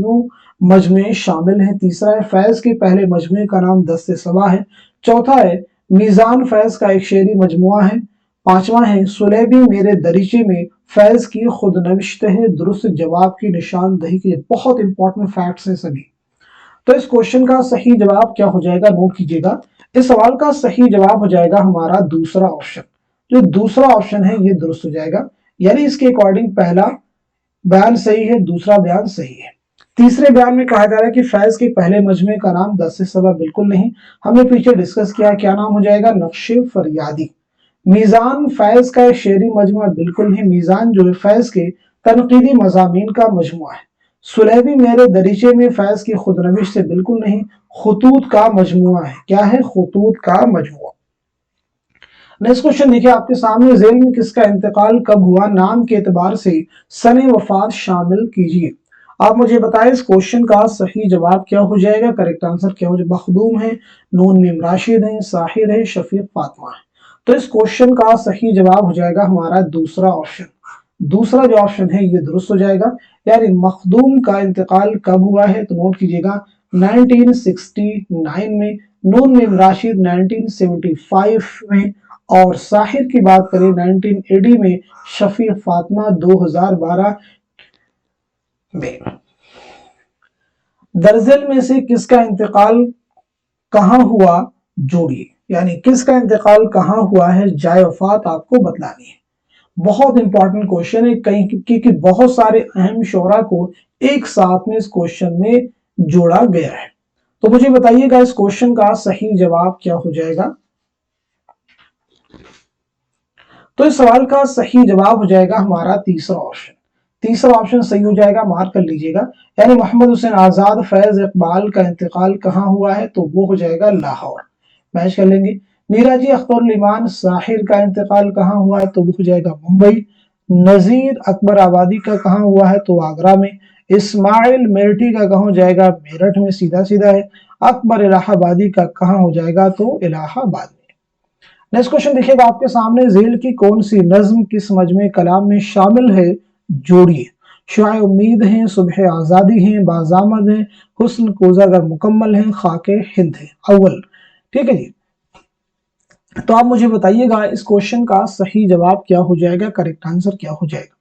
مجموعے شامل ہیں۔ تیسرا ہے فیض کے پہلے مجموعے کا نام دست صبا ہے۔ چوتھا ہے میزان فیض کا ایک شعری مجموعہ ہے۔ پانچواں ہے سلیبی میرے دریچے میں فیض کی خود نوشت ہے۔ درست جواب کی نشاندہی کی، بہت امپورٹنٹ فیکٹس ہیں سبھی۔ تو اس کوشچن کا صحیح جواب کیا ہو جائے گا؟ نوٹ کیجیے گا۔ اس سوال کا صحیح جواب ہو جائے گا ہمارا دوسرا آپشن۔ جو دوسرا آپشن ہے یہ درست ہو جائے گا، یعنی اس کے اکارڈنگ پہلا بیان صحیح ہے، دوسرا بیان صحیح ہے۔ تیسرے بیان میں کہا جا رہا ہے کہ فیض کے پہلے مجموعے کا نام دست صبا، بالکل نہیں، ہم نے پیچھے ڈسکس کیا کیا نام ہو جائے گا؟ نقش فریادی۔ میزان فیض کا ایک شعری مجموعہ، بالکل نہیں، میزان جو ہے فیض کے تنقیدی مضامین کا مجموعہ ہے۔ سلیبی میرے دریچے میں فیض کی خود نوشت سے، بالکل نہیں، خطوط کا مجموعہ ہے۔ کیا ہے؟ خطوط کا مجموعہ۔ نیکسٹ کوشچن دیکھیں آپ کے سامنے، ذیل میں کس کا انتقال کب ہوا؟ نام کے اعتبار سے سن وفات شامل کیجیے۔ آپ مجھے بتائیں اس کوشچن کا صحیح جواب کیا ہو جائے گا؟ کریکٹ آنسر کیا ہو جائے گا؟ مخدوم ہے، نون میم راشد ہیں، ساحر ہے، شفیق فاطمہ ہے۔ تو اس کوشچن کا صحیح جواب ہو جائے گا ہمارا دوسرا آپشن۔ دوسرا جو آپشن ہے یہ درست ہو جائے گا، یعنی مخدوم کا انتقال کب ہوا ہے؟ تو نوٹ کیجیے گا 1969 میں، نون میم راشد 1975 میں، اور ساحر کی بات کریں 1980 میں، شفیق فاطمہ 2012 میں۔ درزل میں سے کس کا انتقال کہاں ہوا؟ جوڑیے، یعنی کس کا انتقال کہاں ہوا ہے، جائے وفات آپ کو بتلانی ہے۔ بہت امپورٹنٹ کوشچن ہے، کیونکہ بہت سارے اہم شعراء کو ایک ساتھ میں اس کوشچن میں جوڑا گیا ہے۔ تو مجھے بتائیے گا اس کوشچن کا صحیح جواب کیا ہو جائے گا؟ تو اس سوال کا صحیح جواب ہو جائے گا ہمارا تیسرا آپشن۔ تیسرا آپشن صحیح ہو جائے گا، مارک کر لیجئے گا، یعنی محمد حسین آزاد فیض اقبال کا انتقال کہاں ہوا ہے؟ تو وہ ہو جائے گا لاہور۔ میچ کر لیں گے۔ میرا جی اختر الایمان ساحر کا انتقال کہاں ہوا ہے؟ تو وہ ہو جائے گا ممبئی۔ نذیر اکبر آبادی کا کہاں ہوا ہے؟ تو آگرہ میں۔ اسماعیل میرٹھی کا کہاں ہو جائے گا؟ میرٹھ میں، سیدھا سیدھا ہے۔ اکبر الہ آبادی کا کہاں ہو جائے گا؟ تو الہ آباد میں۔ نیکسٹ کوشچن دیکھیے گا آپ کے سامنے، ذیل کی کون سی نظم کس مجموعے کلام میں شامل ہے؟ جوڑیے۔ شعاع امید ہیں، صبح آزادی ہیں، بازآمد ہیں، حسن کوزہ گر مکمل ہیں، خاک ہند ہے۔ اول، ٹھیک ہے جی۔ تو آپ مجھے بتائیے گا اس کوشچن کا صحیح جواب کیا ہو جائے گا؟ کریکٹ آنسر کیا ہو جائے گا؟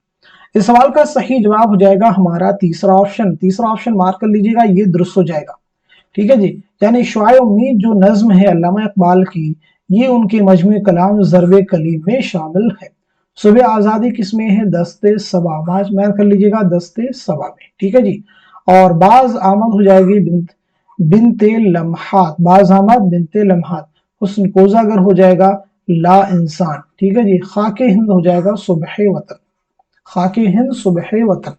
اس سوال کا صحیح جواب ہو جائے گا ہمارا تیسرا آپشن۔ تیسرا آپشن مارک کر لیجئے گا، یہ درست ہو جائے گا۔ ٹھیک ہے جی، یعنی شعاع امید جو نظم ہے علامہ اقبال کی، یہ ان کے مجموعہ کلام ضرب کلیم میں شامل ہے۔ صبح آزادی کس میں ہے؟ دست صبا، مارک کر لیجئے گا، دست صبا میں۔ ٹھیک ہے جی، اور باز آمد ہو جائے گی بنت لمحات، باز آمد بنت لمحات۔ حسن کوزہ گر ہو جائے گا لا انسان۔ ٹھیک ہے جی، خاک ہند ہو جائے گا صبح وطن، خاک ہند صبح وطن۔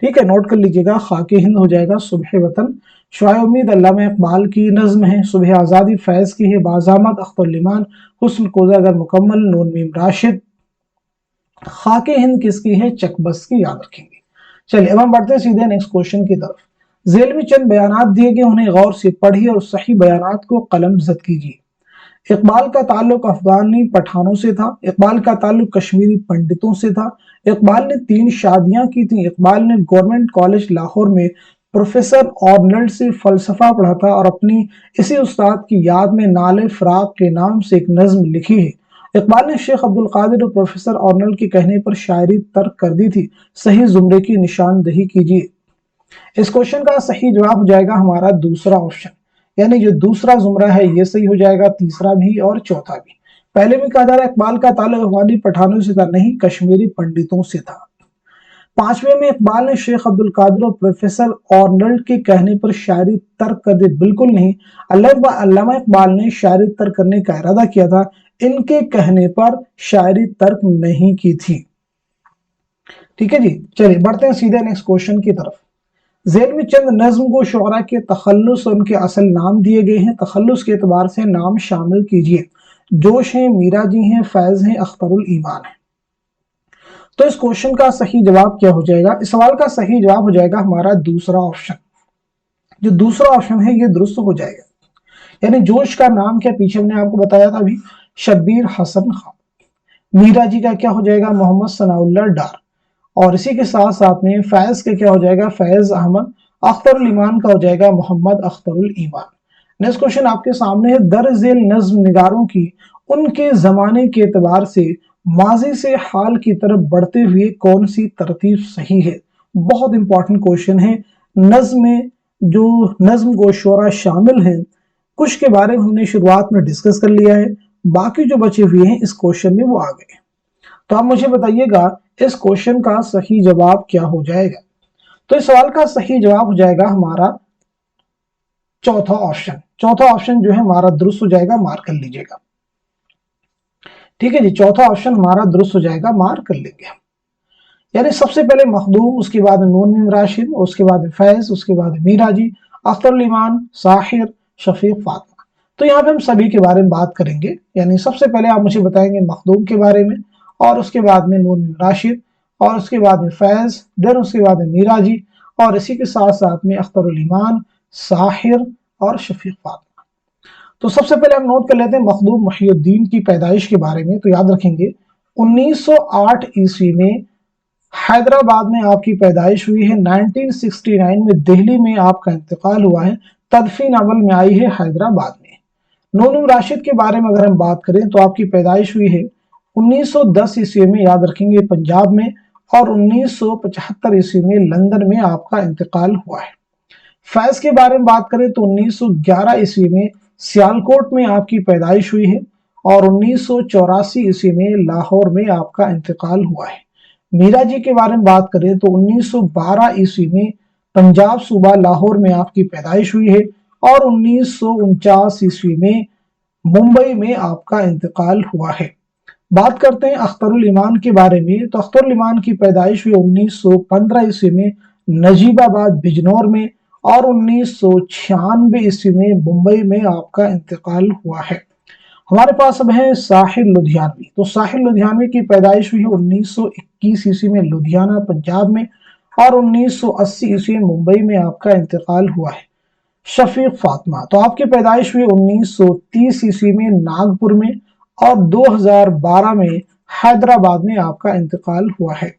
ٹھیک ہے، نوٹ کر لیجئے گا، خاک ہند ہو جائے گا صبح وطن۔ شعاع امید علامہ اقبال کی نظم ہے، صبح آزادی فیض کی ہے، بازآمد اختر الایمان، حسن کوزہ گر مکمل نون میم راشد، خاک ہند کس کی ہے؟ چک بس کی، یاد رکھیں گے۔ چلیے اب ہم بڑھتے ہیں سیدھے نیکسٹ کوشچن کی طرف۔ ذیل میں چند بیانات دیے گئے، انہیں غور سے پڑھیے اور صحیح بیانات کو قلم زد کیجیے۔ اقبال کا تعلق افغانی پٹھانوں سے تھا، اقبال کا تعلق کشمیری پنڈتوں سے تھا، اقبال نے 3 شادیاں کی تھیں، اقبال نے گورنمنٹ کالج لاہور میں پروفیسر آرنلڈ سے فلسفہ پڑھا تھا اور اپنی اسی استاد کی یاد میں نالے فراق کے نام سے ایک نظم لکھی ہے۔ اقبال نے شیخ عبدالقادر اور پروفیسر آرنلڈ کے کہنے پر شاعری ترک کر دی تھی۔ صحیح زمرے کی نشاندہی کیجیے۔ इस क्वेश्चन का सही जवाब हो जाएगा हमारा दूसरा ऑप्शन, यानी जो दूसरा जुमरा है ये सही हो जाएगा, तीसरा भी और चौथा भी। पहले में कहा जा रहा है इकबाल का ताल्लुक अफगानी पठानों से था, नहीं, कश्मीरी पंडितों से था। पांचवें में इकबाल ने शेख अब्दुल कादिर और प्रोफेसर आर्नल्ड के कहने पर शायरी तर्क कर दी, बिल्कुल नहीं। अल्लामा इकबाल ने शायरी तर्क करने का इरादा किया था, इनके कहने पर शायरी तर्क नहीं की थी। ठीक है जी, चलिए बढ़ते हैं सीधे नेक्स्ट क्वेश्चन की तरफ। ज़ेल में चंद नज्म को शुअरा के तखल्लुस और उनके असल नाम दिए गए हैं, तखल्लुस के एतबार से नाम शामिल कीजिए। जोश हैं, मीरा जी हैं, फैज हैं, अख्तरुल ईमान है। तो इस क्वेश्चन का सही जवाब क्या हो जाएगा? इस सवाल का सही जवाब हो जाएगा हमारा दूसरा ऑप्शन। जो दूसरा ऑप्शन है ये दुरुस्त हो जाएगा, यानी जोश का नाम क्या, पीछे हमने आपको बताया था अभी, शब्बीर हसन खान। मीरा जी का क्या हो जाएगा? मोहम्मद सनाउल्लाह डार। और इसी के साथ साथ में फैज का क्या हो जाएगा? फैज अहमद। अख्तरुल ईमान का हो जाएगा मोहम्मद अख्तरुल ईमान। नेक्स्ट क्वेश्चन आपके सामने है, दरअसल नज्म निगारों की उनके जमाने के एतबार से माजी से हाल की तरफ बढ़ते हुए कौन सी तरतीब सही है? बहुत इंपॉर्टेंट क्वेश्चन है। नज्म में जो नज्म गोशवारा शामिल हैं, कुछ के बारे में हमने शुरुआत में डिस्कस कर लिया है, बाकी जो बचे हुए हैं इस क्वेश्चन में वो आ गए। तो आप मुझे बताइएगा इस क्वेश्चन का सही जवाब क्या हो जाएगा? तो इस सवाल का सही जवाब हो जाएगा हमारा चौथा ऑप्शन। चौथा ऑप्शन जो है हमारा दुरुस्त हो जाएगा, मार्क कर लीजिएगा। ठीक है जी, चौथा ऑप्शन हमारा दुरुस्त हो जाएगा, मार्क कर लेंगे। यानी सबसे पहले मखदूम, उसके बाद नून मीम राशिद, उसके बाद फैज, उसके बाद मीरा जी, अख्तरुल ईमान, साहिर, शफीक, फातिमा। तो यहाँ पे हम सभी के बारे में बात करेंगे। यानी सबसे पहले आप मुझे बताएंगे मखदूम के बारे में, और उसके बाद में नून मीम राशिद, और उसके बाद में फैज, देन उसके बाद में मीरा जी, और इसी के साथ साथ में अख्तरुल ईमान, साहिर और शफीक, फातिमा। तो सबसे पहले हम नोट कर लेते हैं मखदूम मुहियुद्दीन की पैदाइश के बारे में। तो याद रखेंगे 1908 ईस्वी में हैदराबाद में आपकी पैदाइश हुई है। 1969 में दिल्ली में आपका इंतकाल हुआ है, तदफीन अमल में आई है हैदराबाद में। नून राशिद के बारे में अगर हम बात करें तो आपकी पैदाइश हुई है 1910 ईस्वी में, याद रखेंगे, पंजाब में, और 1975 ईस्वी में लंदन में आपका इंतकाल हुआ है। फैज के बारे में बात करें तो 1911 ईस्वी में सियालकोट में आपकी पैदाइश हुई है, और 1984 ईस्वी में लाहौर में आपका इंतकाल हुआ है। मीरा जी के बारे में बात करें तो 1912 ईस्वी में पंजाब सूबा लाहौर में आपकी पैदाइश हुई है, और 1949 ईस्वी में मुंबई में आपका इंतकाल हुआ है। बात करते हैं अख्तरुल ईमान के बारे में। तो अख्तरुल ईमान की पैदाइश हुई 1915 ईस्वी में नजीबाबाद बिजनौर में, और 1996 ईस्वी में मुंबई में आपका इंतकाल हुआ है। हमारे पास अब है साहिर लुधियानवी। तो साहिर लुधियानवी की पैदाइश हुई है 1921 ईस्वी में लुधियाना पंजाब में, और 1980 ईस्वी में मुंबई में आपका इंतकाल हुआ है। शफीक फातिमा, तो आपकी पैदाइश हुई 1930 ईस्वी में नागपुर में, और 2012 में हैदराबाद में आपका इंतकाल हुआ है।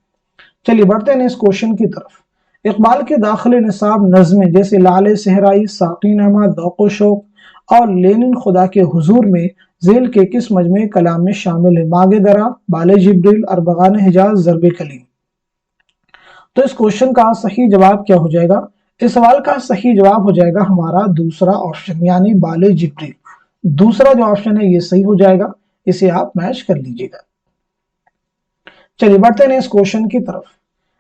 चलिए बढ़ते हैं इस क्वेश्चन की तरफ। इकबाल के दाखिल निसाब नज़में जैसे लाले सहराई, साकीनामा, दौको शौक और लेनिन खुदा के हुजूर में ज़ेल के किस मजमे कलाम में शामिल है? मागे दरा, बाले जिब्रिल, अरबगान हिजाज, ज़रबे कलीम। तो इस क्वेश्चन का सही जवाब क्या हो जाएगा? इस सवाल का सही जवाब हो जाएगा हमारा दूसरा ऑप्शन, यानी बाले जिब्रिल। दूसरा जो ऑप्शन है ये सही हो जाएगा, इसे आप मैच कर लीजिएगा। चलिए बढ़ते हैं इस क्वेश्चन की तरफ।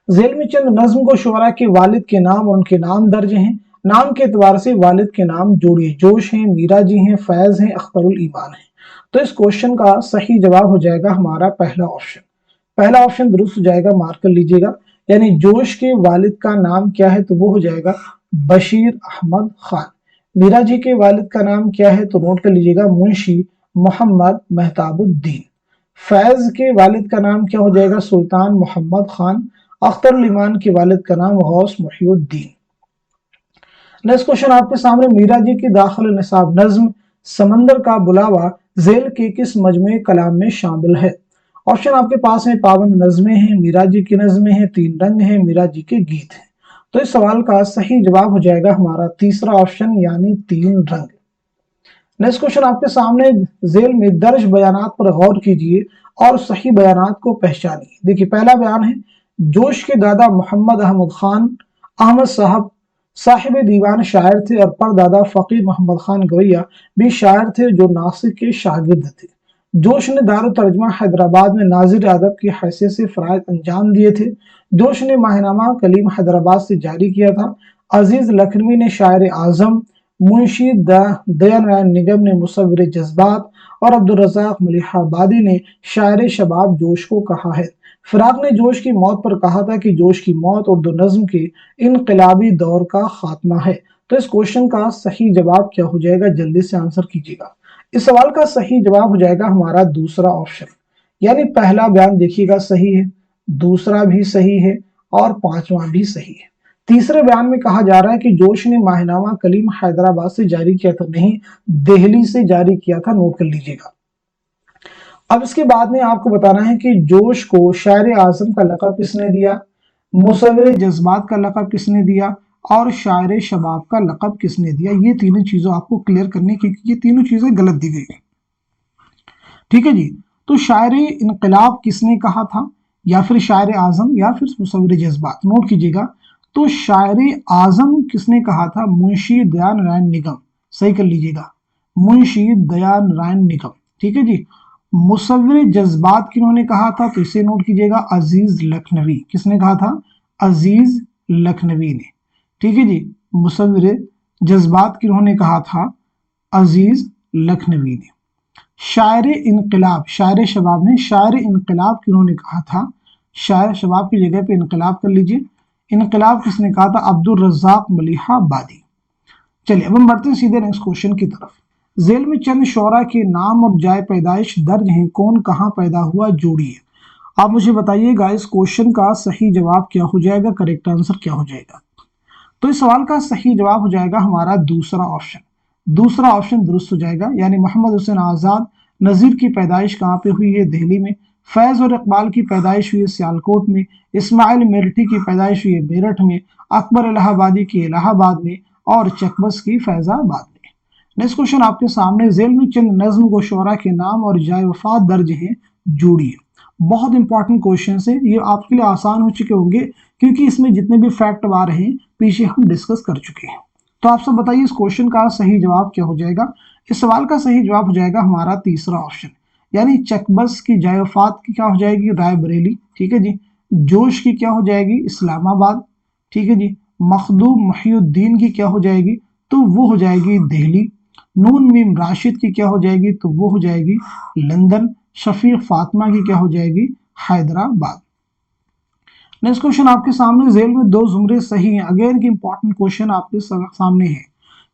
ज़ेल में चंद नज्म को शुअरा के वालिद के नाम और उनके नाम दर्ज हैं। नाम के एतबार से वालिद के नाम जोड़िए। जोश हैं, मीरा जी हैं, फैज हैं, अख्तरुल ईमान है। तो इस क्वेश्चन का सही जवाब हो जाएगा हमारा पहला ऑप्शन। पहला ऑप्शन दुरुस्त हो जाएगा, मार्क कर लीजिएगा। यानी जोश के वालिद का नाम क्या है? तो वो हो जाएगा बशीर अहमद खान। मीरा जी के वालिद का नाम क्या है? तो नोट कर लीजिएगा, मुंशी मोहम्मद मेहताबुद्दीन। फैज के वालिद का नाम क्या हो जाएगा? सुल्तान मोहम्मद खान। अख्तरुल ईमान के वालिद का नाम गौस मुहियुद्दीन। नेक्स्ट क्वेश्चन आपके सामने, मीरा जी की दाखिल निसाब नज्म समंदर का बुलावा ज़ेल के किस मजमे कलाम में शामिल है? ऑप्शन आपके पास है, पाबंद नज़में हैं, मीरा जी की नज़में हैं, तीन रंग हैं, मीरा जी के गीत हैं। तो इस सवाल का सही जवाब हो जाएगा हमारा तीसरा ऑप्शन, यानी तीन रंग। नेक्स्ट क्वेश्चन आपके सामने, ज़ेल में दर्ज बयानात पर गौर कीजिए और सही बयानात को पहचानिए। देखिए पहला बयान है, जोश के दादा मोहम्मद अहमद खान अहमद साहब साहिब दीवान शायर थे और परदादा फ़कीर मोहम्मद खान गवैया भी शायर थे जो नासिक के शागिर्द थे। जोश ने दारुल तर्जमा हैदराबाद में नाजिर अदब की हैसियत से फ़राइज़ अंजाम दिए थे। जोश ने माहिनामा कलीम हैदराबाद से जारी किया था। अजीज़ लखनवी ने शायर आज़म, मुंशी दयानंद निगम ने मुसव्विर जज्बात और अब्दुल रज़ाक मलिहाबादी ने शायर शबाब जोश को कहा है। फिराक ने जोश की मौत पर कहा था कि जोश की मौत उर्दू नज्म के इनकलाबी दौर का खात्मा है। तो इस क्वेश्चन का सही जवाब क्या हो जाएगा, जल्दी से आंसर कीजिएगा। इस सवाल का सही जवाब हो जाएगा हमारा दूसरा ऑप्शन, यानी पहला बयान देखिएगा सही है, दूसरा भी सही है और पांचवा भी सही है। तीसरे बयान में कहा जा रहा है कि जोश ने माहिनामा कलीम हैदराबाद से जारी किया था, नहीं, दिल्ली से जारी किया था, नोट कर लीजिएगा। अब इसके बाद में आपको बताना है कि जोश को शायर आजम का लक़ब किसने दिया, मुसव्विर जज्बात का लक़ब किसने दिया और शायर शबाब का लक़ब किसने दिया। ये तीनों चीजों आपको क्लियर करनी, क्योंकि ये तीनों चीजें गलत दी गई है। ठीक है जी। तो शायर इनकलाब किसने कहा था, या फिर शायर आजम या फिर मुसव्विर जज्बात, नोट कीजिएगा। तो शायर आजम किसने कहा था, मुंशी दयानंद निगम, सही कर लीजिएगा, मुंशी दयानंद निगम। ठीक है जी। मुसव्विर जज्बात किन्होंने कहा था, तो इसे नोट कीजिएगा, अजीज लखनवी। किसने कहा था, अजीज लखनवी ने। ठीक है जी। मुसव्विर जज्बात किन्होंने कहा था, अजीज लखनवी ने। शायर इनकलाब, शायर शबाब ने, शायर इनकलाब किन्होंने कहा था, शायर शबाब की जगह पे इनकलाब कर लीजिए। इनकलाब किसने कहा था, अब्दुल रज़ाक मलिहाबादी। चलिए अब हम बढ़ते हैं सीधे नेक्स्ट क्वेश्चन की तरफ। जेल में चंद शोरा के नाम और जाय पैदाइश दर्ज हैं, कौन कहां पैदा हुआ, जोड़िए। आप मुझे बताइएगा इस क्वेश्चन का सही जवाब क्या हो जाएगा, करेक्ट आंसर क्या हो जाएगा। तो इस सवाल का सही जवाब हो जाएगा हमारा दूसरा ऑप्शन। दूसरा ऑप्शन दुरुस्त हो जाएगा, यानी मोहम्मद हुसैन आजाद नजीर की पैदाइश कहाँ पे हुई है, दिल्ली में। फैज और इकबाल की पैदाइश हुई है सियालकोट में। इस्माइल मेरठी की पैदाइश हुई है मेरठ में। अकबर इलाहाबादी की इलाहाबाद में और चकबस की फैजाबाद में। नेक्स्ट क्वेश्चन आपके सामने, जेल में चंद नज्म को शोरा के नाम और जाय वफात दर्ज हैं, जोड़िए। बहुत इंपॉर्टेंट क्वेश्चन है ये, आपके लिए आसान हो चुके होंगे क्योंकि इसमें जितने भी फैक्ट आ रहे हैं पीछे हम डिस्कस कर चुके हैं। तो आप सब बताइए इस क्वेश्चन का सही जवाब क्या हो जाएगा। इस सवाल का सही जवाब हो जाएगा हमारा तीसरा ऑप्शन, यानी चकबस की जाय वफात की क्या हो जाएगी, रायबरेली। ठीक है जी। जोश की क्या हो जाएगी, इस्लामाबाद। ठीक है जी। मखदूम मुहिउद्दीन की क्या हो जाएगी, तो वो हो जाएगी दिल्ली। नून मीम राशिद की क्या हो जाएगी, तो वो हो जाएगी लंदन। शफीक फातिमा की क्या हो जाएगी, हैदराबाद। नेक्स्ट क्वेश्चन आपके सामने, जेल में दो जुमरे सही हैं। अगेन की इंपॉर्टेंट क्वेश्चन आपके सामने है,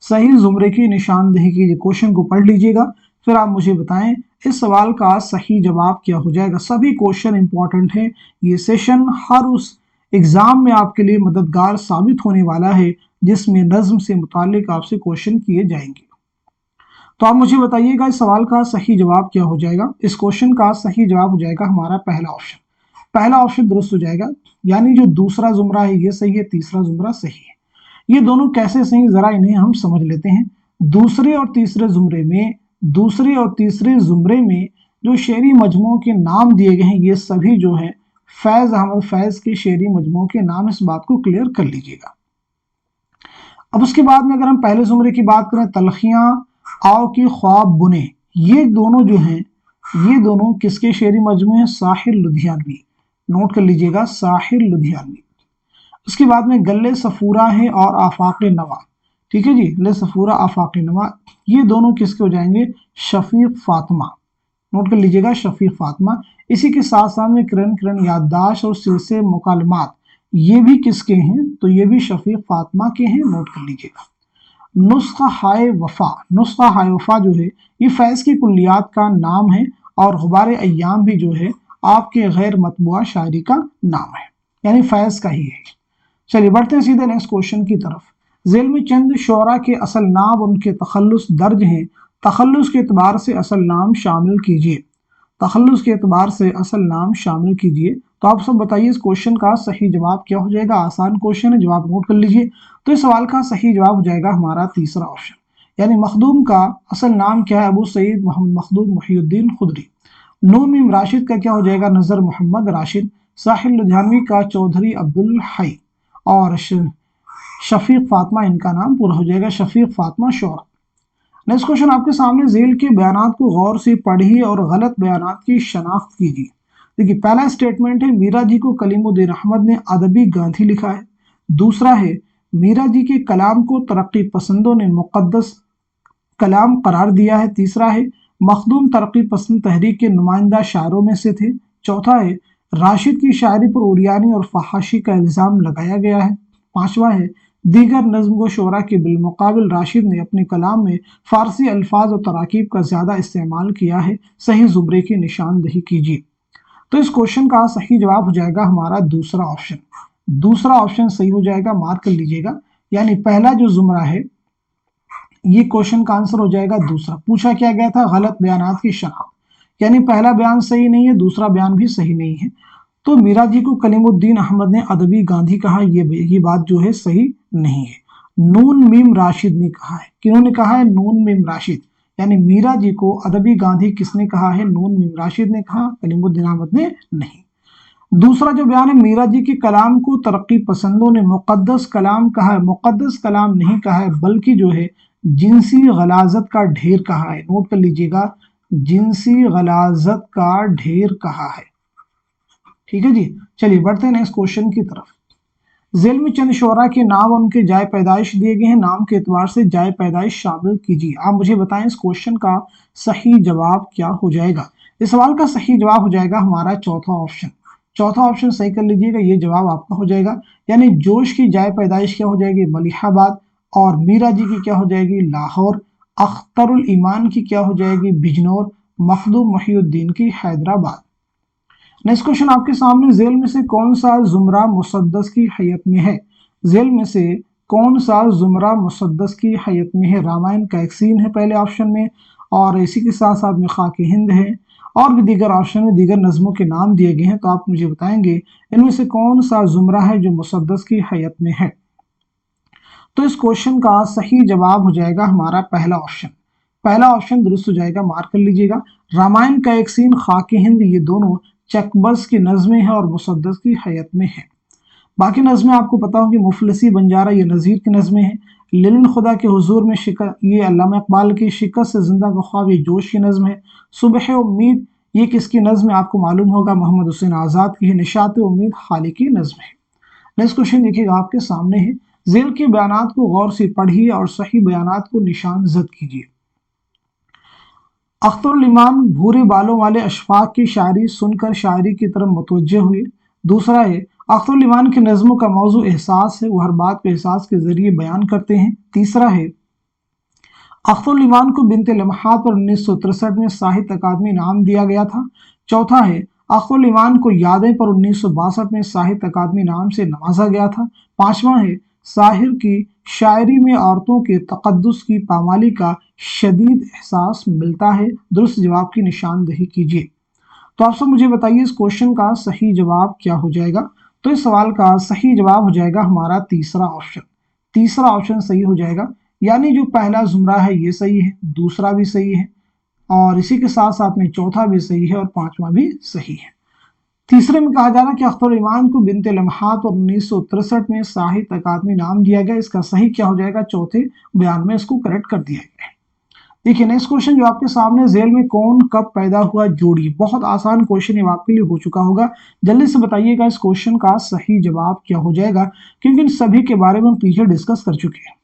सही जुमरे की निशानदेही कीजिए। क्वेश्चन को पढ़ लीजिएगा, फिर आप मुझे बताएं इस सवाल का सही जवाब क्या हो जाएगा। सभी क्वेश्चन इंपॉर्टेंट है, ये सेशन हर उस एग्जाम में आपके लिए मददगार साबित होने वाला है जिसमें नज्म से मुतालिक आपसे क्वेश्चन किए जाएंगे। तो आप मुझे बताइएगा इस सवाल का सही जवाब क्या हो जाएगा। इस क्वेश्चन का सही जवाब हो जाएगा हमारा पहला ऑप्शन। पहला ऑप्शन दुरुस्त हो जाएगा, यानी जो दूसरा जुमरा है ये सही है, तीसरा जुमरा सही है। ये दोनों कैसे सही, जरा इन्हें हम समझ लेते हैं। दूसरे और तीसरे जुमरे में जो शेरी मजमू के नाम दिए गए हैं ये सभी जो है फैज अहमद फैज के शेरी मजमू के नाम, इस बात को क्लियर कर लीजिएगा। अब उसके बाद में अगर हम पहले जुमरे की बात करें, तलखियां आओ की ख्वाब बुने, ये दोनों जो हैं ये दोनों किसके शेरी मजमू हैं, साहिर लुधियानवी। नोट कर लीजिएगा, साहिर लुधियानवी। उसके बाद में गल्ले सफूरा है और आफाक नवा। ठीक है जी, गल्ले सफूरा आफाक नवा, ये दोनों किसके हो जाएंगे, शफीक फातिमा। नोट कर लीजिएगा, शफीक फातिमा। इसी के साथ साथ में किरण किरण याददाश्त और सिलसिले मुकालमात, ये भी किसके हैं, तो ये भी शफीक फातिमा के हैं। नोट कर लीजिएगा। नुस्खा हाय वफा, नुस्खा हाय वफा जो है ये फैज की कुल्लियात का नाम है और गुबार अय्याम भी जो है आपके गैर मतबुआ शायरी का नाम है, यानी फैज का ही है। चलिए बढ़ते हैं सीधे नेक्स्ट क्वेश्चन की तरफ। जेल में चंद शोरा के असल नाम और उनके तखल्लुस दर्ज हैं, तखल्लुस के एतबार से असल नाम शामिल कीजिए। तखल्लुस के एतबार से असल नाम शामिल कीजिए। तो आप सब बताइए इस क्वेश्चन का सही जवाब क्या हो जाएगा। आसान क्वेश्चन है, जवाब नोट कर लीजिए। तो इस सवाल का सही जवाब हो जाएगा हमारा तीसरा ऑप्शन, यानी मखदूम का असल नाम क्या है, अबू सईद मोहम्मद मखदूम मुहिउद्दीन खुदरी। नून मीम राशिद का क्या हो जाएगा, नजर मोहम्मद राशिद। साहिल लुधियानवी का चौधरी अब्दुल हई। और शफीक फातिमा इनका नाम पूरा हो जाएगा, शफीक फातिमा शोरा। नेक्स्ट क्वेश्चन आपके सामने, झेल के बयानात को गौर से पढ़िए और गलत बयानात की शनाख्त कीजिए। देखिए, पहला स्टेटमेंट है मीरा जी को कलीमुद्दीन अहमद ने अदबी गांधी लिखा है। दूसरा है मीरा जी के कलाम को तरक्की पसंदों ने मुकद्दस कलाम करार दिया है। तीसरा है मखदूम तरक्की पसंद तहरीक के नुमाइंदा शायरों में से थे। चौथा है राशिद की शायरी पर उरियानी और फहाशी का इल्ज़ाम लगाया गया है। पांचवा है दीगर नज़्म व शोरा के बिलमुकाबिल राशिद ने अपने कलाम में फारसी अल्फाज और तराकीब का ज़्यादा इस्तेमाल किया है। सही जुमरे की निशानदही कीजिए। तो इस क्वेश्चन का सही जवाब हो जाएगा हमारा दूसरा ऑप्शन। दूसरा ऑप्शन सही हो जाएगा, मार्क कर लीजिएगा। यानी पहला जो जुमरा है ये क्वेश्चन का आंसर हो जाएगा दूसरा। पूछा क्या गया था, गलत बयानात की शनाख्त, यानी पहला बयान सही नहीं है, दूसरा बयान भी सही नहीं है। तो मीरा जी को कलीमुद्दीन अहमद ने अदबी गांधी कहा, ये बात जो है सही नहीं है। नून मीम राशिद ने कहा है, किन्होंने कहा है, नून मीम राशिद, यानी मीरा जी को अदबी गांधी किसने कहा है, नून मीम राशिद ने कहा, कलीमुद्दीन अहमद ने नहीं। दूसरा जो बयान है, मीरा जी के कलाम को तरक्की पसंदों ने मुकद्दस कलाम कहा है, मुकद्दस कलाम नहीं कहा है, बल्कि जो है जिनसी गलाजत का ढेर कहा है। नोट कर लीजिएगा, जिनसी गलाजत का ढेर कहा है। ठीक है जी, चलिए बढ़ते हैं नेक्स्ट क्वेश्चन की तरफ। झेल में चंद शोरा के नाम और उनके जाए पैदाइश दिए गए हैं, नाम के एतबार से जाए पैदाइश शामिल कीजिए। आप मुझे बताएं इस क्वेश्चन का सही जवाब क्या हो जाएगा। इस सवाल का सही जवाब हो जाएगा हमारा चौथा ऑप्शन। चौथा ऑप्शन सही कर लीजिएगा, ये जवाब आपका हो जाएगा। यानी जोश की जाए पैदाइश क्या हो जाएगी, मलिहाबाद, और मीरा जी की क्या हो जाएगी, लाहौर, अख्तरुल ईमान की क्या हो जाएगी, बिजनौर, मखदूम मुहिउद्दीन की हैदराबाद। नेक्स्ट क्वेश्चन आपके सामने, झेल में से कौन सा जुमरा मुसद्दस की हैयत में है। झेल में से कौन सा जुमरा मुसद्दस की हैयत में है। रामायण का एक सीन है पहले ऑप्शन में, और इसी के साथ साथ में खाके हिंद है, और भी दीगर ऑप्शन में दीगर नज़मों के नाम दिए गए हैं। तो आप मुझे बताएंगे इनमें से कौन सा जुमरा है जो मुसद्दस की हैयत में है। तो इस क्वेश्चन का सही जवाब हो जाएगा हमारा पहला ऑप्शन। पहला ऑप्शन दुरुस्त हो जाएगा, मार्क कर लीजिएगा। रामायण का एक सीन, खाके हिंद, ये दोनों चकबस की नज़में हैं और मुसद्दस की हैयत में है। बाकी नज़में आपको पता होगी, मुफलिसी बंजारा ये नज़ीर की नज़में हैं, लिलन खुदा के हुजूर में ये अल्लामा इकबाल की शिकस्त से जिंदा का ख्वाब ये जोश की नज़म है। सुबह उम्मीद ये किसकी नज़म है, आपको मालूम होगा, मोहम्मद हुसैन आज़ाद की है। निशात उम्मीद खाली की नज़म है। नेक्स्ट क्वेश्चन देखिएगा आपके सामने है, झेल के बयानात को गौर से पढ़िए और सही बयानात को निशान जद कीजिए। अख्तरुल ईमान भूरे बालों वाले अशफाक की शायरी सुनकर शायरी की तरफ मुतवज्जे हुए। दूसरा है अख्तरुल ईमान की नज़मों का मौजू एहसास है, वो हर बात को एहसास के जरिए बयान करते हैं। तीसरा है अख्तरुल ईमान को बिनते लम्हात पर 1963 में साहित्य अकादमी इनाम दिया गया था। चौथा है अख्तरुल ईमान को यादें पर 1962 में साहित्य अकादमी इनाम से नवाजा गया था। पांचवा है साहिर की शायरी में औरतों के तकद्दुस की पामाली का शदीद एहसास मिलता है। दुरुस्त जवाब की निशानदही कीजिए। तो आप सब मुझे बताइए इस क्वेश्चन का सही जवाब क्या हो जाएगा। तो इस सवाल का सही जवाब हो जाएगा हमारा तीसरा ऑप्शन। तीसरा ऑप्शन सही हो जाएगा, यानी जो पहला जुमरा है ये सही है, दूसरा भी सही है, और इसी के साथ साथ में चौथा भी सही है और पांचवा भी सही है। तीसरे में कहा जा रहा है कि अख्तरुल ईमान को बिनते लम्हात और 1963 में साहित्य अकादमी इनाम दिया गया। इसका सही क्या हो जाएगा, चौथे बयान में इसको करेक्ट कर दिया गया है। देखिए नेक्स्ट क्वेश्चन जो आपके सामने, झेल में कौन कब पैदा हुआ जोड़ी। बहुत आसान क्वेश्चन ये आपके लिए हो चुका होगा, जल्दी से बताइएगा इस क्वेश्चन का सही जवाब क्या हो जाएगा, क्योंकि इन सभी के बारे में हम पीछे डिस्कस कर चुके हैं।